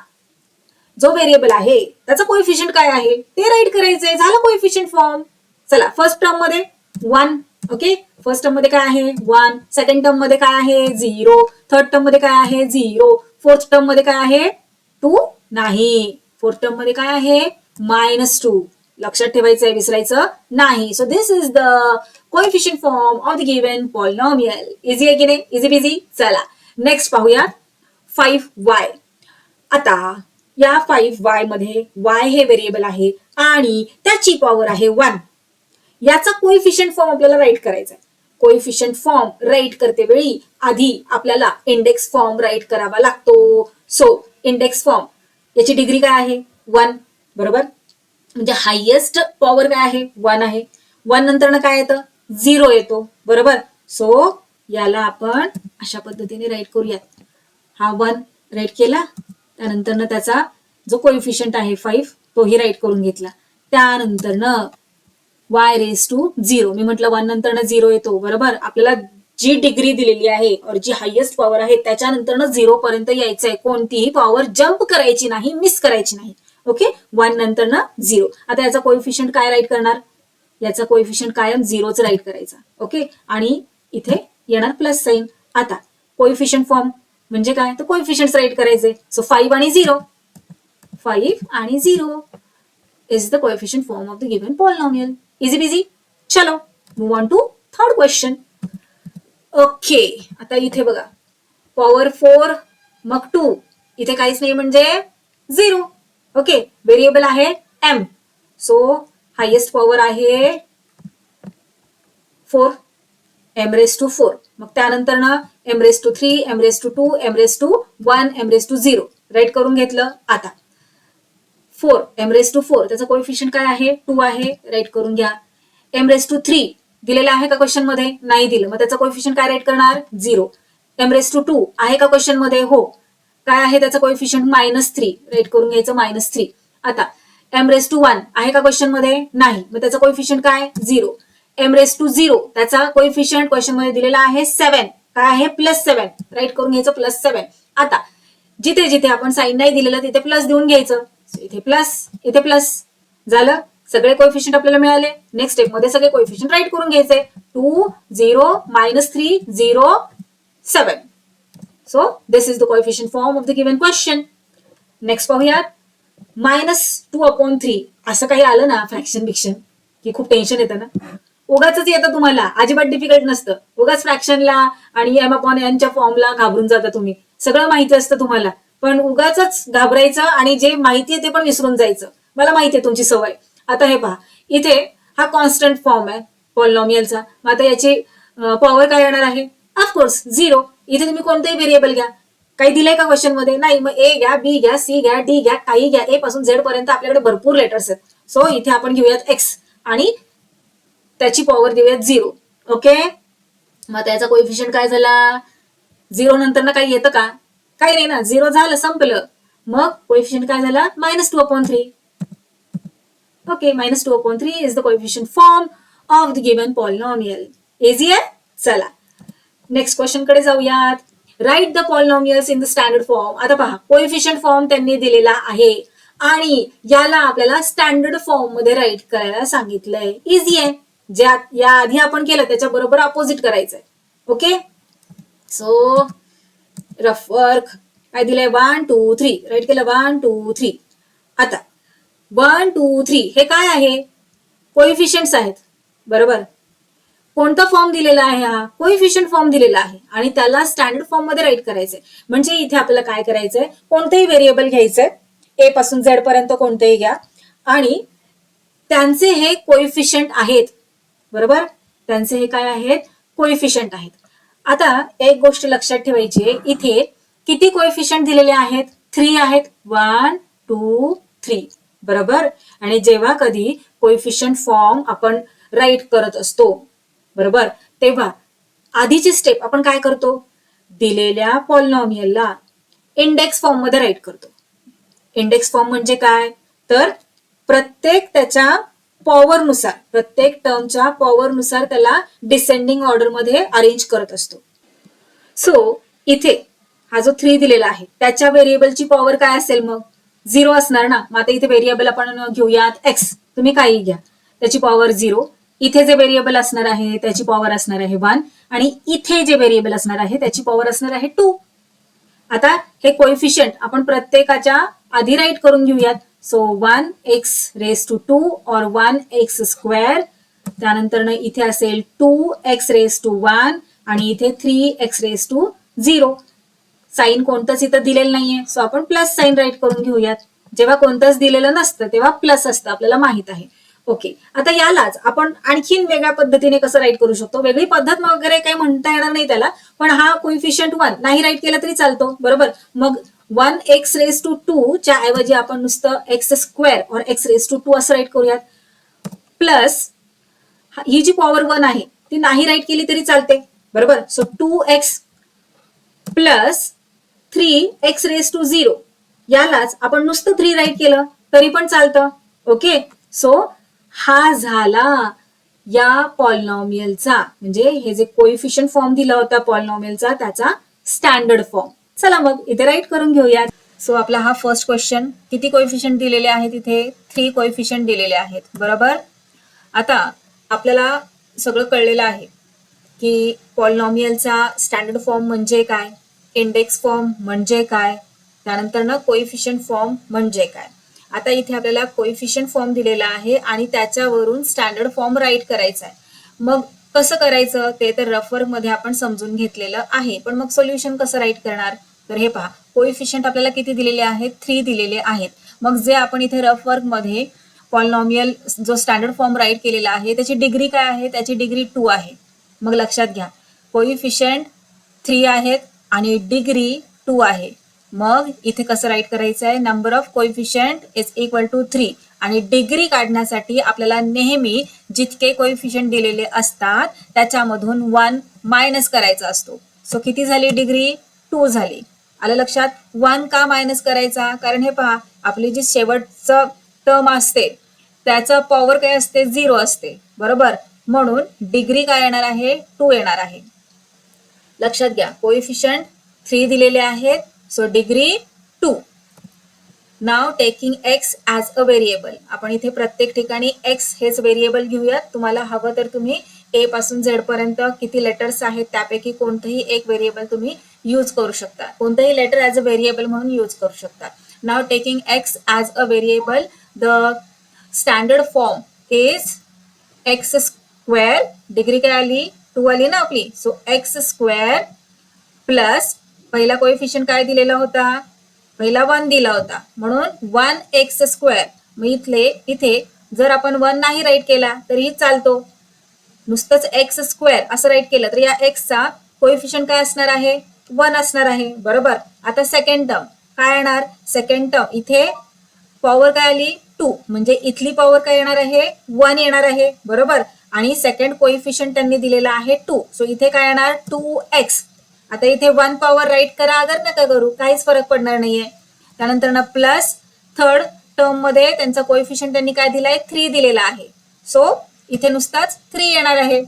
Speaker 2: जो व्हेरिएबल आहे त्याचा कोएफिशियंट काय आहे ते राईट करायचंय. झालं कोएफिशियंट फॉर्म. चला, फर्स्ट टर्म मध्ये 1. ओके, फर्स्ट टर्म मध्ये काय आहे 1, सेकंड टर्म मध्ये काय आहे 0, थर्ड टर्म मध्ये काय आहे 0, फोर्थ टर्म मध्ये काय आहे 2 नाही, फोर्थ टर्म मध्ये काय आहे -2. लक्षात ठेवायचंय, विसरायचं नाही. So this is the coefficient form of the given polynomial. Easy आहे की नाही, इझी बिझी. चला नेक्स्ट पाहूया 5y. आता या 5y मध्ये y हे व्हेरिएबल आहे आणि त्याची पॉवर आहे 1. याचा कोएफिशियंट फॉर्म आपल्याला राईट करायचा आहे. कोएफिशियंट फॉर्म राईट करते वेळी आधी आपल्याला इंडेक्स फॉर्म राईट करावा लागतो. सो इंडेक्स फॉर्म याची डिग्री काय आहे 1, बरोबर. म्हणजे हायेस्ट पॉवर काय आहे 1 आहे. 1 नंतर काय येतं 0 येतो, बरोबर. सो याला आपण अशा पद्धतीने राईट करूयात. हा 1 राईट केला, त्यानंतर त्याचा जो कोएफिशियंट आहे 5 तोही राईट करून घेतला. त्यानंतर y⁻0. मी म्हटलं 1 नंतर 0 येतो, बरोबर. आपल्याला जी डिग्री दिलेली आहे और जी हायेस्ट पॉवर आहे त्याच्यानंतर 0 पर्यंत यायचंय. कोणतीही पॉवर जम्प करायची नाही, मिस करायची नाही. ओके, 1 नंतर 0. आता याचा कोएफिशियंट काय राईट करणार, याचा कोएफिशियंट कायम 0च राईट करायचा. ओके, आणि इथे येणार प्लस साइन. आता कोएफिशियंट फॉर्म म्हणजे काय, तर कोएफिशियंट राईट करायचे. सो 5 आणि 0 is the coefficient form of the given polynomial. Easy busy. चलो move on to third question. Okay, आता इथे बघा पॉवर 4 मग 2, इथे काहीच नाही म्हणजे 0. ओके, व्हेरिएबल आहे m. सो हायेस्ट पॉवर आहे 4, m⁻4. मग त्यानंतर m⁻3, m⁻2, m⁻1, m⁻0 right करून घेतलं. आता 4 m⁻4 त्याचा कोएफिशियंट काय आहे 2 आहे, राईट करून घ्या. m⁻3 दिलेला आहे का क्वेश्चन मध्ये, नाही दिलं, मग त्याचा कोएफिशियंट काय राईट करणार 0. m⁻2 आहे का क्वेश्चन मध्ये, हो. काय आहे त्याचा कोएफिशियंट -3, राईट करून घ्यायचं -3. आता m⁻1 आहे का क्वेश्चन मध्ये, नाही, मग त्याचा कोएफिशियंट काय 0. m⁻0 त्याचा कोएफिशियंट क्वेश्चन मध्ये दिलेला आहे 7, काय आहे +7, राईट करून घ्यायचं +7. आता जिथे जिथे आपण साइन नाही दिलेलं तिथे प्लस देऊन घ्यायचं. इथे प्लस, इथे प्लस. झालं, सगळे कोएफिशियंट आपल्याला मिळाले. नेक्स्ट स्टेप मध्ये सगळे कोएफिशियंट राईट करून घ्यायचे. 2, 0, -3, 0, 7. So this is the coefficient form of the given question. Next पाहूयात. -2/3 असं काही आलं ना फ्रॅक्शन बिक्शन की खूप टेन्शन येतं ना. उगाच येतं तुम्हाला, अजिबात डिफिकल्ट नसतं. उगाच फ्रॅक्शनला आणि m/nच्या फॉर्मला घाबरून जाता तुम्ही. सगळं माहिती असतं तुम्हाला, पण उगाच घाबरायचं आणि जे माहिती आहे ते पण विसरून जायचं. मला माहिती आहे तुमची सवय. आता हे पहा, इथे हा कॉन्स्टंट फॉर्म आहे पॉलिनॉमियलचा. मग आता याची पॉवर काय येणार आहे? ऑफकोर्स 0. इथे तुम्ही कोणतेही व्हेरिएबल घ्या. काही दिलंय का क्वेश्चन मध्ये? नाही. मग ए घ्या, बी घ्या, सी घ्या, डी घ्या, काही घ्या. ए पासून झेड पर्यंत आपल्याकडे भरपूर लेटर्स आहेत. सो इथे आपण घेऊयात एक्स आणि त्याची पॉवर देऊयात 0. ओके. मग त्याचा कोएफिशिएंट काय झाला? 0 नंतर ना काही येतं का? काही नाही ना. 0 झालं, संपलं. मग कोएफिशिएंट काय झाला? -2/3. Okay. -2/3 is the coefficient form of the given polynomial. Easy आहे. चला नेक्स्ट क्वेश्चन कडे जाऊयात. Write the polynomials in the standard form. आता पहा, कोएफिशिएंट फॉर्म त्यांनी दिलेला आहे आणि याला आपल्याला स्टँडर्ड फॉर्म मध्ये राईट करायला सांगितलंय. इझी आहे. ज्या या आधी आपण केलं त्याच्या बरोबर अपोजिट करायचंय. ओके. सो रफ वर्क काय दिलंय? 1 2 3 राईट केलं. 1 2 3. आता 1 2 3 हे काय आहे? कोएफिशिएंट्स आहेत. बरोबर. कोणता फॉर्म दिलेला आहे? हा कोएफिशिएंट फॉर्म दिलेला आहे आणि त्याला स्टँडर्ड फॉर्म मध्ये राईट करायचंय. म्हणजे इथे आपल्याला काय करायचंय? कोणतेही व्हेरिएबल घ्यायचंय. ए पासून झेड पर्यंत कोणतेही घ्या आणि त्यांचे हे कोएफिशिएंट आहेत. बरोबर. त्यांचे हे काय आहेत? कोएफिशिएंट आहेत. आता एक गोष्ट लक्षात ठेवायची आहे, इथे किती कोएफिशिएंट दिलेले आहेत? 3 आहेत. 1 2 3. बरोबर. आणि जेव्हा कधी कोएफिशिएंट फॉर्म आपण राईट करत असतो, बरोबर, तेव्हा आधीची स्टेप आपण काय करतो? दिलेल्या पॉलिनॉमियलला इंडेक्स फॉर्म मध्ये राईट करतो. इंडेक्स फॉर्म म्हणजे काय? तर प्रत्येक त्याच्या पॉवरनुसार, प्रत्येक टर्मच्या पॉवरनुसार त्याला डिसेंडिंग ऑर्डर मध्ये अरेंज करत असतो. सो इथे हा जो 3 दिलेला आहे त्याच्या व्हेरिएबलची पॉवर काय असेल? मग 0 असणार ना. मग आता इथे व्हेरिएबल आपण घेऊयात एक्स. तुम्ही काही घ्या, त्याची पॉवर 0. इथे जे व्हेरिएबल असणार आहे त्याची पॉवर असणार आहे 1 आणि इथे जे व्हेरिएबल असणार आहे त्याची पॉवर असणार आहे 2. आता हे कोएफिशिएंट आपण प्रत्येकाच्या आधी राईट करून घेऊयात. सो 1x⁻², और 1x². त्यानंतर इथे असेल 2x⁻1 आणि इथे 3x⁻0. साइन कोणतंच इथं दिलेलं नाहीये, सो आपण प्लस साइन राईट करून घेऊयात. जेव्हा कोणतंच दिलेलं नसतं तेव्हा प्लस असतं, आपल्याला माहित आहे. ओके. आता यालाच आपण आणखीन वेगळ्या पद्धतीने कसं राईट करू शकतो? वेगळी पद्धत वगैरे काही म्हणता येणार नाही त्याला, पण हा कोएफिशिएंट 1 नाही राईट केला तरी चालतो. बरोबर. मग 1x⁻2 च्या ऐवजी आपण नुसतं x² और x⁻2 असं राईट करूयात. प्लस ही जी पॉवर 1 आहे ती नाही राईट केली तरी चालते. बरोबर. सो 2x प्लस 3x⁻0 यालाच आपण नुसतं 3 राईट केलं तरी पण चालतं. ओके. सो हा झाला या पॉलिनॉमियलचा, म्हणजे हे जे कोएफिशिएंट फॉर्म दिला होता पॉलिनॉमियलचा त्याचा स्टँडर्ड फॉर्म. चला मग इथे राईट करून घेऊयात. सो आपला हा फर्स्ट क्वेश्चन. किती कोएफिशिएंट दिलेले आहेत? इथे 3 कोएफिशिएंट दिलेले आहेत. बरोबर. आता आपल्याला सगळं कळलेलं आहे की पॉलिनॉमियलचा स्टँडर्ड फॉर्म म्हणजे काय, इंडेक्स फॉर्म म्हणजे काय, त्यानंतर ना कोएफिशिएंट फॉर्म म्हणजे काय. आता इथे आपल्याला कोएफिशिएंट फॉर्म दिलेला आहे आणि त्याच्यावरून स्टँडर्ड फॉर्म राईट करायचा आहे. मग कसं करायचं ते तर रफ वर्क मध्ये आपण समजून घेतलेलं आहे, पण मग सोल्युशन कसं राईट करणार? तर हे पहा, कोएफिशिएंट आपल्याला किती दिलेले आहेत? 3 दिलेले आहेत. मग जे आपण इथे रफ वर्क मध्ये पॉलिनॉमियल जो स्टँडर्ड फॉर्म राईट केलेला आहे त्याची डिग्री काय आहे? त्याची डिग्री 2 आहे. मग लक्षात घ्या, कोएफिशिएंट 3 आहेत आणि डिग्री 2 आहे. मग इथे कसं राईट करायचं आहे? Number of coefficient is equal to 3 आणि डिग्री काढण्यासाठी आपल्याला नेहमी जितके कोएफिशिएंट दिलेले असतात त्याच्यामधून 1 मायनस करायचा असतो. सो किती झाली डिग्री? 2 झाली. आलं लक्षात? 1 का मायनस करायचा? कारण हे पहा, आपली जी शेवटचं टर्म असते त्याचा पॉवर काय असते? 0 असते. बरोबर. म्हणून डिग्री काय येणार आहे? 2 येणार आहे. लक्षात घ्या, कोएफिशिएंट 3 दिलेले आहेत. So degree 2. Now taking x as a variable. आपण इथे प्रत्येक ठिकाणी एक्स हेच व्हेरिएबल घेऊयात. तुम्हाला हवं तर तुम्ही ए पासून झेड पर्यंत किती लेटर्स आहेत त्यापैकी कोणतंही एक व्हेरिएबल तुम्ही यूज करू शकता, कोणतंही लेटर ॲज अ व्हेरिएबल म्हणून यूज करू शकता. Now taking x as a variable, the standard form is X square, degree काय आली 2 आली ना आपली, सो एक्स स्क्वेअर प्लस पहिला कोएफिशियंट काय दिलेला होता, पहिला 1 दिला होता म्हणून 1x स्क्वेअर. मग इथे जर आपण 1 नाही राईट केला तरीही चालतो, नुसतंच एक्स स्क्वेअर असं राईट केलं तर या एक्सचा कोएफिशियंट काय असणार आहे 1 असणार आहे, बरोबर. आता सेकंड टर्म काय येणार, सेकंड टर्म इथे पॉवर काय आली 2 म्हणजे इथली पॉवर काय येणार आहे 1 येणार आहे, बरोबर. आणि सेकंड कोएफिशियंट त्यांनी दिलेला आहे 2, सो इथे काय येणार 2x. आता इथे 1 पॉवर राईट करा अगर नका करू, काहीच फरक पडणार नाहीये. त्यानंतर ना प्लस थर्ड टर्म मध्ये त्यांचा कोएफिशियंट त्यांनी काय दिलाय 3 दिलेला आहे, सो इथे नुसताच 3 येणार आहे.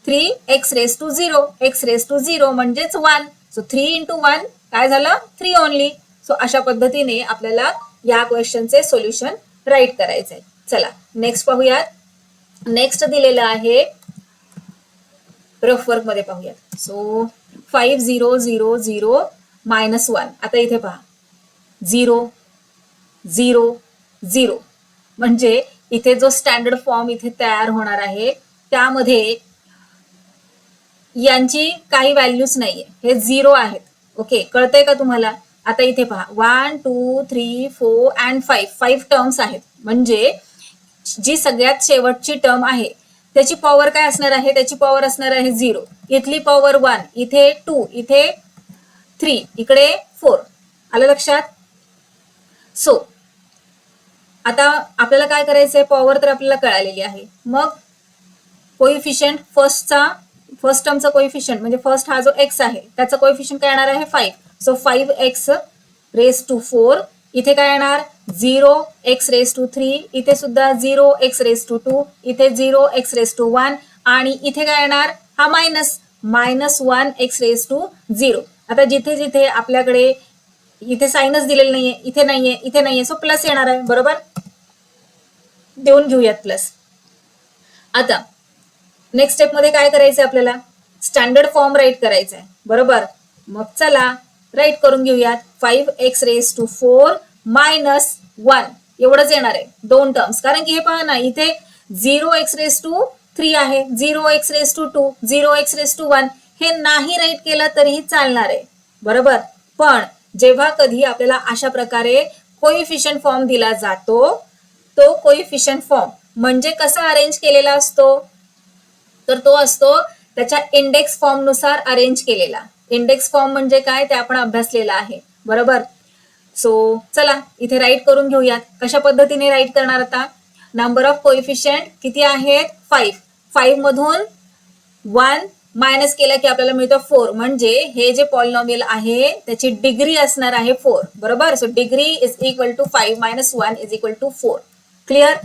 Speaker 2: 3x raise to 0, x raise to 0 म्हणजेच 1, सो 3 इंटू 1 काय झालं 3 ओनली. सो अशा पद्धतीने आपल्याला या क्वेश्चनचे सोल्युशन राईट करायचंय. चला नेक्स्ट पाहूयात. नेक्स्ट दिलेलं आहे रफ वर्क मध्ये पाहूयात. So 5000 minus 1. आता इथे पहा 0 0 0 म्हणजे इथे जो स्टँडर्ड फॉर्म इथे तयार होणार आहे त्यामध्ये यांची काही व्हॅल्यूज नाहीये, हे 0 आहेत. ओके, कळतंय का तुम्हाला. आता इथे पहा 1 2 3 4 अँड 5 टर्म्स आहेत, म्हणजे जी सगळ्यात शेवटची टर्म आहे त्याची पॉवर काय असणार आहे, त्याची पॉवर असणार आहे 0. इथली पॉवर 1, इथे 2, इथे 3, इकडे 4. आलं लक्षात. सो आता आपल्याला काय करायचंय, पॉवर तर आपल्याला कळालेली आहे. मग कोएफिशियंट फर्स्ट टर्मचा कोएफिशियंट म्हणजे फर्स्ट हा जो एक्स आहे त्याचा कोएफिशियंट काय येणार आहे 5, सो 5x रेस टू 4. इथे काय येणार 0x रेस टू 3, इथे सुद्धा 0x रेस टू 2, इथे 0x रेस टू 1 आणि इथे काय येणार हा मायनस 1x रेस टू 0. आता जिथे जिथे आपल्याकडे इथे साइनच दिलेलं नाहीये, इथे नाहीये, इथे नाहीये, सो प्लस येणार आहे, बरोबर. देऊन घेऊयात प्लस. आता नेक्स्ट स्टेप मध्ये काय करायचंय आपल्याला, स्टँडर्ड फॉर्म राईट करायचा आहे, बरोबर. मग चला राईट करून घेऊयात. 5x रेस टू 4 मायनस 1 एवढंच येणार आहे 2 टर्म्स, कारण की हे पहा ना इथे 0x रेस टू 3 आहे, 0x raise to 2, 0x race to 1. हे नाही राईट केलं तरीही चालणार आहे, बरोबर. पण जेव्हा कधी आपल्याला अशा प्रकारे कोएफिशियंट फॉर्म दिला जातो, तो कोएफिशियंट फॉर्म म्हणजे कसा अरेंज केलेला असतो, तर तो असतो त्याच्या इंडेक्स फॉर्म नुसार अरेंज केलेला. इंडेक्स फॉर्म म्हणजे काय ते आपण अभ्यासलेला आहे, बरोबर. सो चला इथे राईट करून घेऊयात. कशा पद्धतीने राईट करणार, आता नंबर ऑफ कोएफिशियंट किती आहेत 5 मधून 1 मायनस केला की आपल्याला मिळतं 4, म्हणजे हे जे पॉलिनॉमियल आहे त्याची डिग्री असणार आहे 4, बरोबर. So degree is equal to 5 minus 1 is equal to 4. Clear.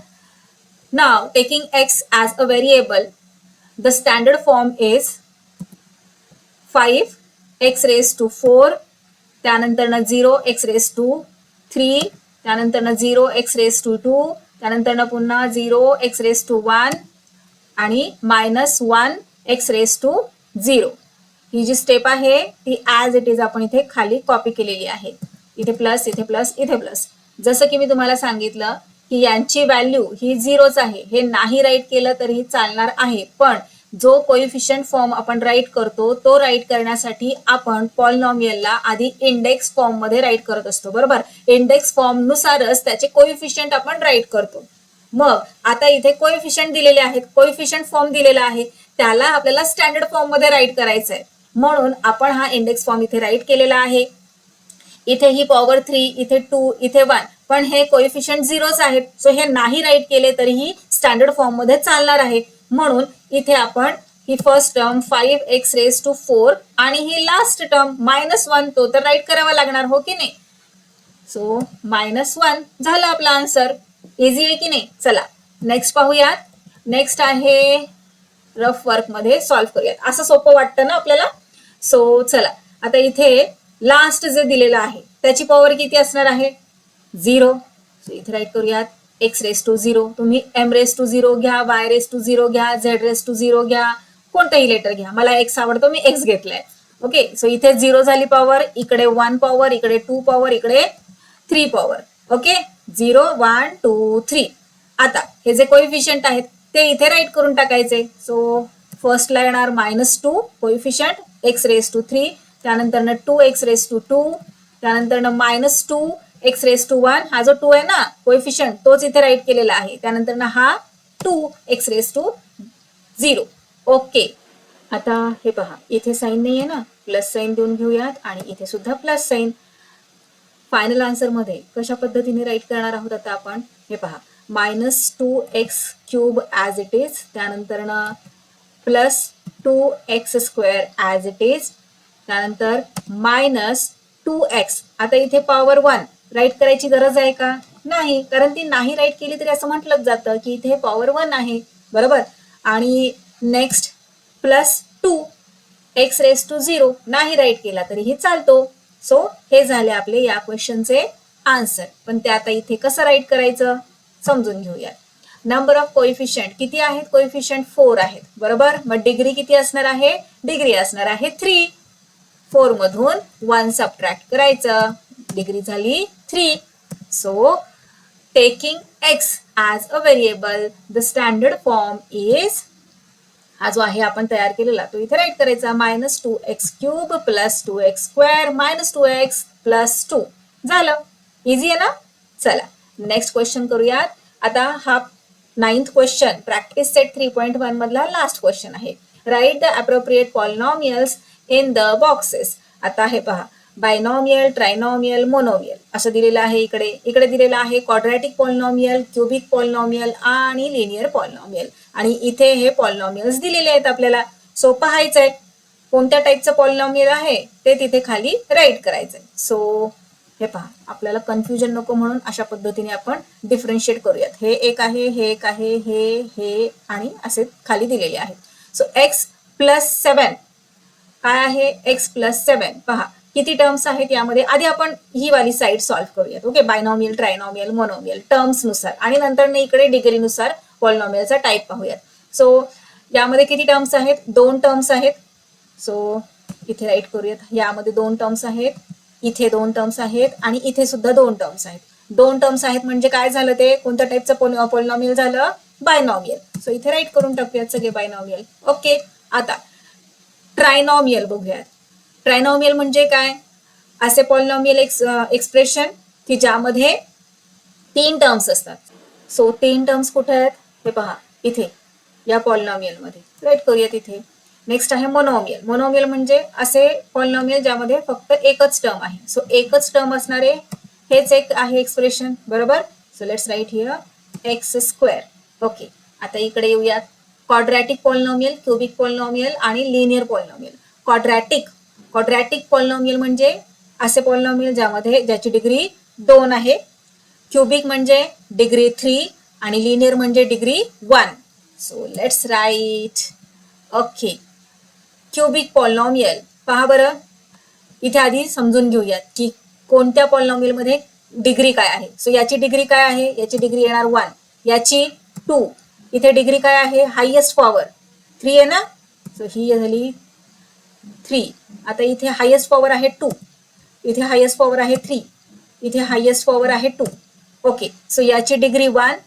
Speaker 2: Now taking x as a variable, the standard form is 5x raise to 4, त्यानंतर 0x रेस टू 3, त्यानंतर 0x रेस टू 2, त्यानंतर पुन्हा 0x race to 1 आणि minus 1x raise to 0. ही जी step आहे ती as it is आपण इथे खाली कॉपी केलेली आहे. इथे प्लस, इथे प्लस, इथे प्लस. जसं की मी तुम्हाला सांगितलं की यांची व्हॅल्यू ही 0च आहे, हे नाही राईट केलं तरीही चालणार आहे. पण जो कोएफिशियंट फॉर्म आपण राईट करतो तो राईट करण्यासाठी आपण पॉलिनॉमियलला आधी इंडेक्स फॉर्म मध्ये राईट करत असतो, बरोबर. इंडेक्स फॉर्म नुसारच त्याचे कोएफिशियंट आपण राईट करतो. मग आता इथे कोएफिशियंट दिलेले आहेत, कोएफिशियंट फॉर्म दिलेला आहे, त्याला आपल्याला स्टँडर्ड फॉर्म मध्ये राईट करायचं आहे. म्हणून आपण हा इंडेक्स फॉर्म इथे राईट केलेला आहे. इथे ही पॉवर 3, इथे 2, इथे 1, पण हे कोएफिशियंट 0च आहेत, सो हे नाही राईट केले तरीही स्टँडर्ड फॉर्म मध्ये चालणार आहे. म्हणून इथे आपण ही first term 5x raise to 4 आणि ही लास्ट टर्म मायनस 1 तो तर राईट करावा लागणार, हो की नाही. सो मायनस 1 झालं आपला आन्सर. इझी आहे की नाही. चला नेक्स्ट पाहूयात. नेक्स्ट आहे रफ वर्क मध्ये सॉल्व्ह करूयात. असं सोपं वाटतं ना आपल्याला. सो चला आता इथे लास्ट जे दिलेलं आहे त्याची पॉवर किती असणार आहे 0. सो इथे राईट करूयात x⁻0, तुम्ही m⁻0 घ्या, y⁻0 घ्या, z⁻0 घ्या, कोणतंही लेटर घ्या. मला x आवडतो, मी x घेतलाय. ओके, सो इथे 0 झाली पॉवर, इकडे 1 पॉवर, इकडे 2 पॉवर, इकडे 3 पॉवर. ओके, 0 1 2 3. आता हे जे कोइफिशियंट आहेत ते इथे राईट करून टाकायचे. सो फर्स्टला येणार -2 कोइफिशियंट x⁻3, त्यानंतर 2x⁻2, त्यानंतर -2x⁻1, हा जो 2 आहे ना कोइफिशियंट तोच इथे राईट केलेला आहे. त्यानंतर हा 2x⁻0. ओके, आता हे पहा इथे साईन नाही आहे ना, प्लस साईन देऊन घेऊयात आणि इथे सुद्धा प्लस साईन. फायनल आन्सर मध्ये कशा पद्धतीने राईट करणार आहोत आता आपण, हे पहा -2x³ ॲज इट इज, त्यानंतर +2x² ॲज इट इज, त्यानंतर -2x. आता इथे पॉवर 1 राईट करायची गरज आहे का? नाही, कारण ती नाही राईट केली तरी असं म्हटलं जातं की इथे पॉवर 1 आहे, बरोबर. आणि नेक्स्ट +2x⁻0 नाही राईट केला तरीही चालतो. सो हे झाले आपले या क्वेश्चनचे आन्सर. पण ते आता इथे कसं राईट करायचं समजून घेऊया. नंबर ऑफ कोइफिशियंट किती आहेत? कोइफिशियंट 4 आहेत, बरोबर. मग डिग्री किती असणार आहे? डिग्री असणार आहे 3. 4 मधून 1 सबट्रॅक्ट करायचं, डिग्री झाली 3. So taking x as a variable, the standard form is, हा जो आहे आपण तयार केलेला तो इथे राईट करायचा, -2x³ + 2x² - 2x + 2. झालं, इझी आहे ना. चला नेक्स्ट क्वेश्चन करूयात. आता हा 9th क्वेश्चन प्रॅक्टिस सेट 3.1 मधला लास्ट क्वेश्चन आहे. Write the appropriate polynomials in the boxes. आता हे पहा, बायनॉमियल, ट्रायनॉमियल, मोनोमियल असं दिलेलं आहे. इकडे दिलेलं आहे क्वाड्रॅटिक पॉलिनॉमियल, क्युबिक पॉलिनॉमियल आणि लिनियर पॉलिनॉमियल. आणि इथे हे पॉलिनॉमियल्स दिलेले आहेत आपल्याला. सो पाहायचं आहे कोणत्या टाईपचं पॉलिनॉमियल आहे ते तिथे खाली राईट करायचंय. सो हे पहा, आपल्याला कन्फ्युजन नको म्हणून अशा पद्धतीने आपण डिफरन्शिएट करूयात. हे एक आहे, हे एक आहे, हे आणि असे खाली दिलेले आहेत. सो x+7 काय आहे? x+7 पहा किती टर्म्स आहेत यामध्ये. आधी आपण ही वाली साईड सॉल्व्ह करूयात. Okay, binomial, trinomial, monomial terms नुसार आणि नंतर इकडे डिग्रीनुसार पॉलिनॉमियलचा टाईप पाहूयात. सो यामध्ये किती टर्म्स आहेत? 2 टर्म्स आहेत. सो इथे राईट करूयात. यामध्ये 2 टर्म्स आहेत, इथे 2 टर्म्स आहेत आणि इथे सुद्धा 2 टर्म्स आहेत. 2 टर्म्स आहेत म्हणजे काय झालं? ते कोणत्या टाईपचं पॉलिनॉमियल झालं? बायनॉमियल. सो इथे राईट करून टाकूयात सगळे बायनॉमियल. ओके, आता ट्रायनॉमियल बघूयात. ट्रायनॉमियल म्हणजे काय? असे पॉलिनॉमियल एक्सप्रेशन की ज्यामध्ये 3 टर्म्स असतात. सो 3 टर्म्स कुठे आहेत? हे पहा इथे या पॉलिनॉमियल मध्ये राईट करूयात इथे. नेक्स्ट आहे मोनोमियल. मोनोमियल म्हणजे असे पॉलिनॉमियल ज्यामध्ये फक्त एकच टर्म आहे. सो एकच टर्म असणारे हेच एक आहे एक्सप्रेशन, बरोबर. So let's write here x². Okay, आता इकडे येऊयात. क्वाड्रॅटिक पॉलिनॉमियल, क्युबिक पॉलिनॉमियल आणि लिनियर पॉलिनॉमियल. क्वाड्रॅटिक पॉलिनॉमियल म्हणजे असे पॉलिनॉमियल ज्याची डिग्री 2 आहे. क्युबिक म्हणजे डिग्री 3 आणि लिनियर म्हणजे degree 1. So let's write. Okay, cubic polynomial पहा बरं. इथे आधी समजून घेऊयात की कोणत्या पॉलिनॉमियल मध्ये डिग्री काय आहे. सो याची डिग्री काय आहे? याची डिग्री येणार 1, याची 2. इथे डिग्री काय आहे? हायेस्ट पॉवर 3 आहे ना. सो ही झाली 3. आता इथे हायेस्ट पॉवर आहे 2, इथे हायेस्ट पॉवर आहे 3, इथे हायेस्ट पॉवर आहे 2. ओके, सो याची डिग्री 1,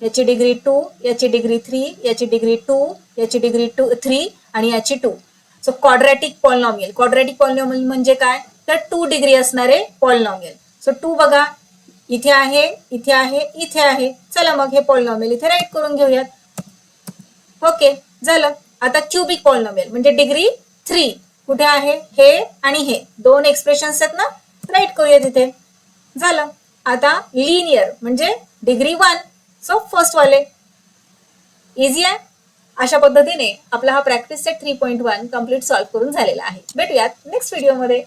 Speaker 2: याची डिग्री 2, याची डिग्री 3, याची डिग्री 2, याची डिग्री 3 आणि याची 2. सो क्वाड्रॅटिक पॉलिनॉमियल म्हणजे काय? तर 2 डिग्री असणारे पॉलिनॉमियल. सो 2 बघा इथे आहे, इथे आहे, इथे आहे. चला मग हे पॉलिनॉमियल इथे राईट करून घेऊयात. ओके, झालं. आता क्युबिक पॉलिनॉमियल म्हणजे डिग्री 3 कुठे आहे? हे आणि हे 2 एक्सप्रेशन्स आहेत ना, राईट करूयात इथे. झालं. आता लिनियर म्हणजे डिग्री 1. सो फर्स्ट वाले इझी आहे. अशा पद्धतीने आपला हा प्रॅक्टिस सेट 3.1 कम्प्लीट सॉल्व्ह करून झालेला आहे. भेटूयात नेक्स्ट व्हिडिओमध्ये.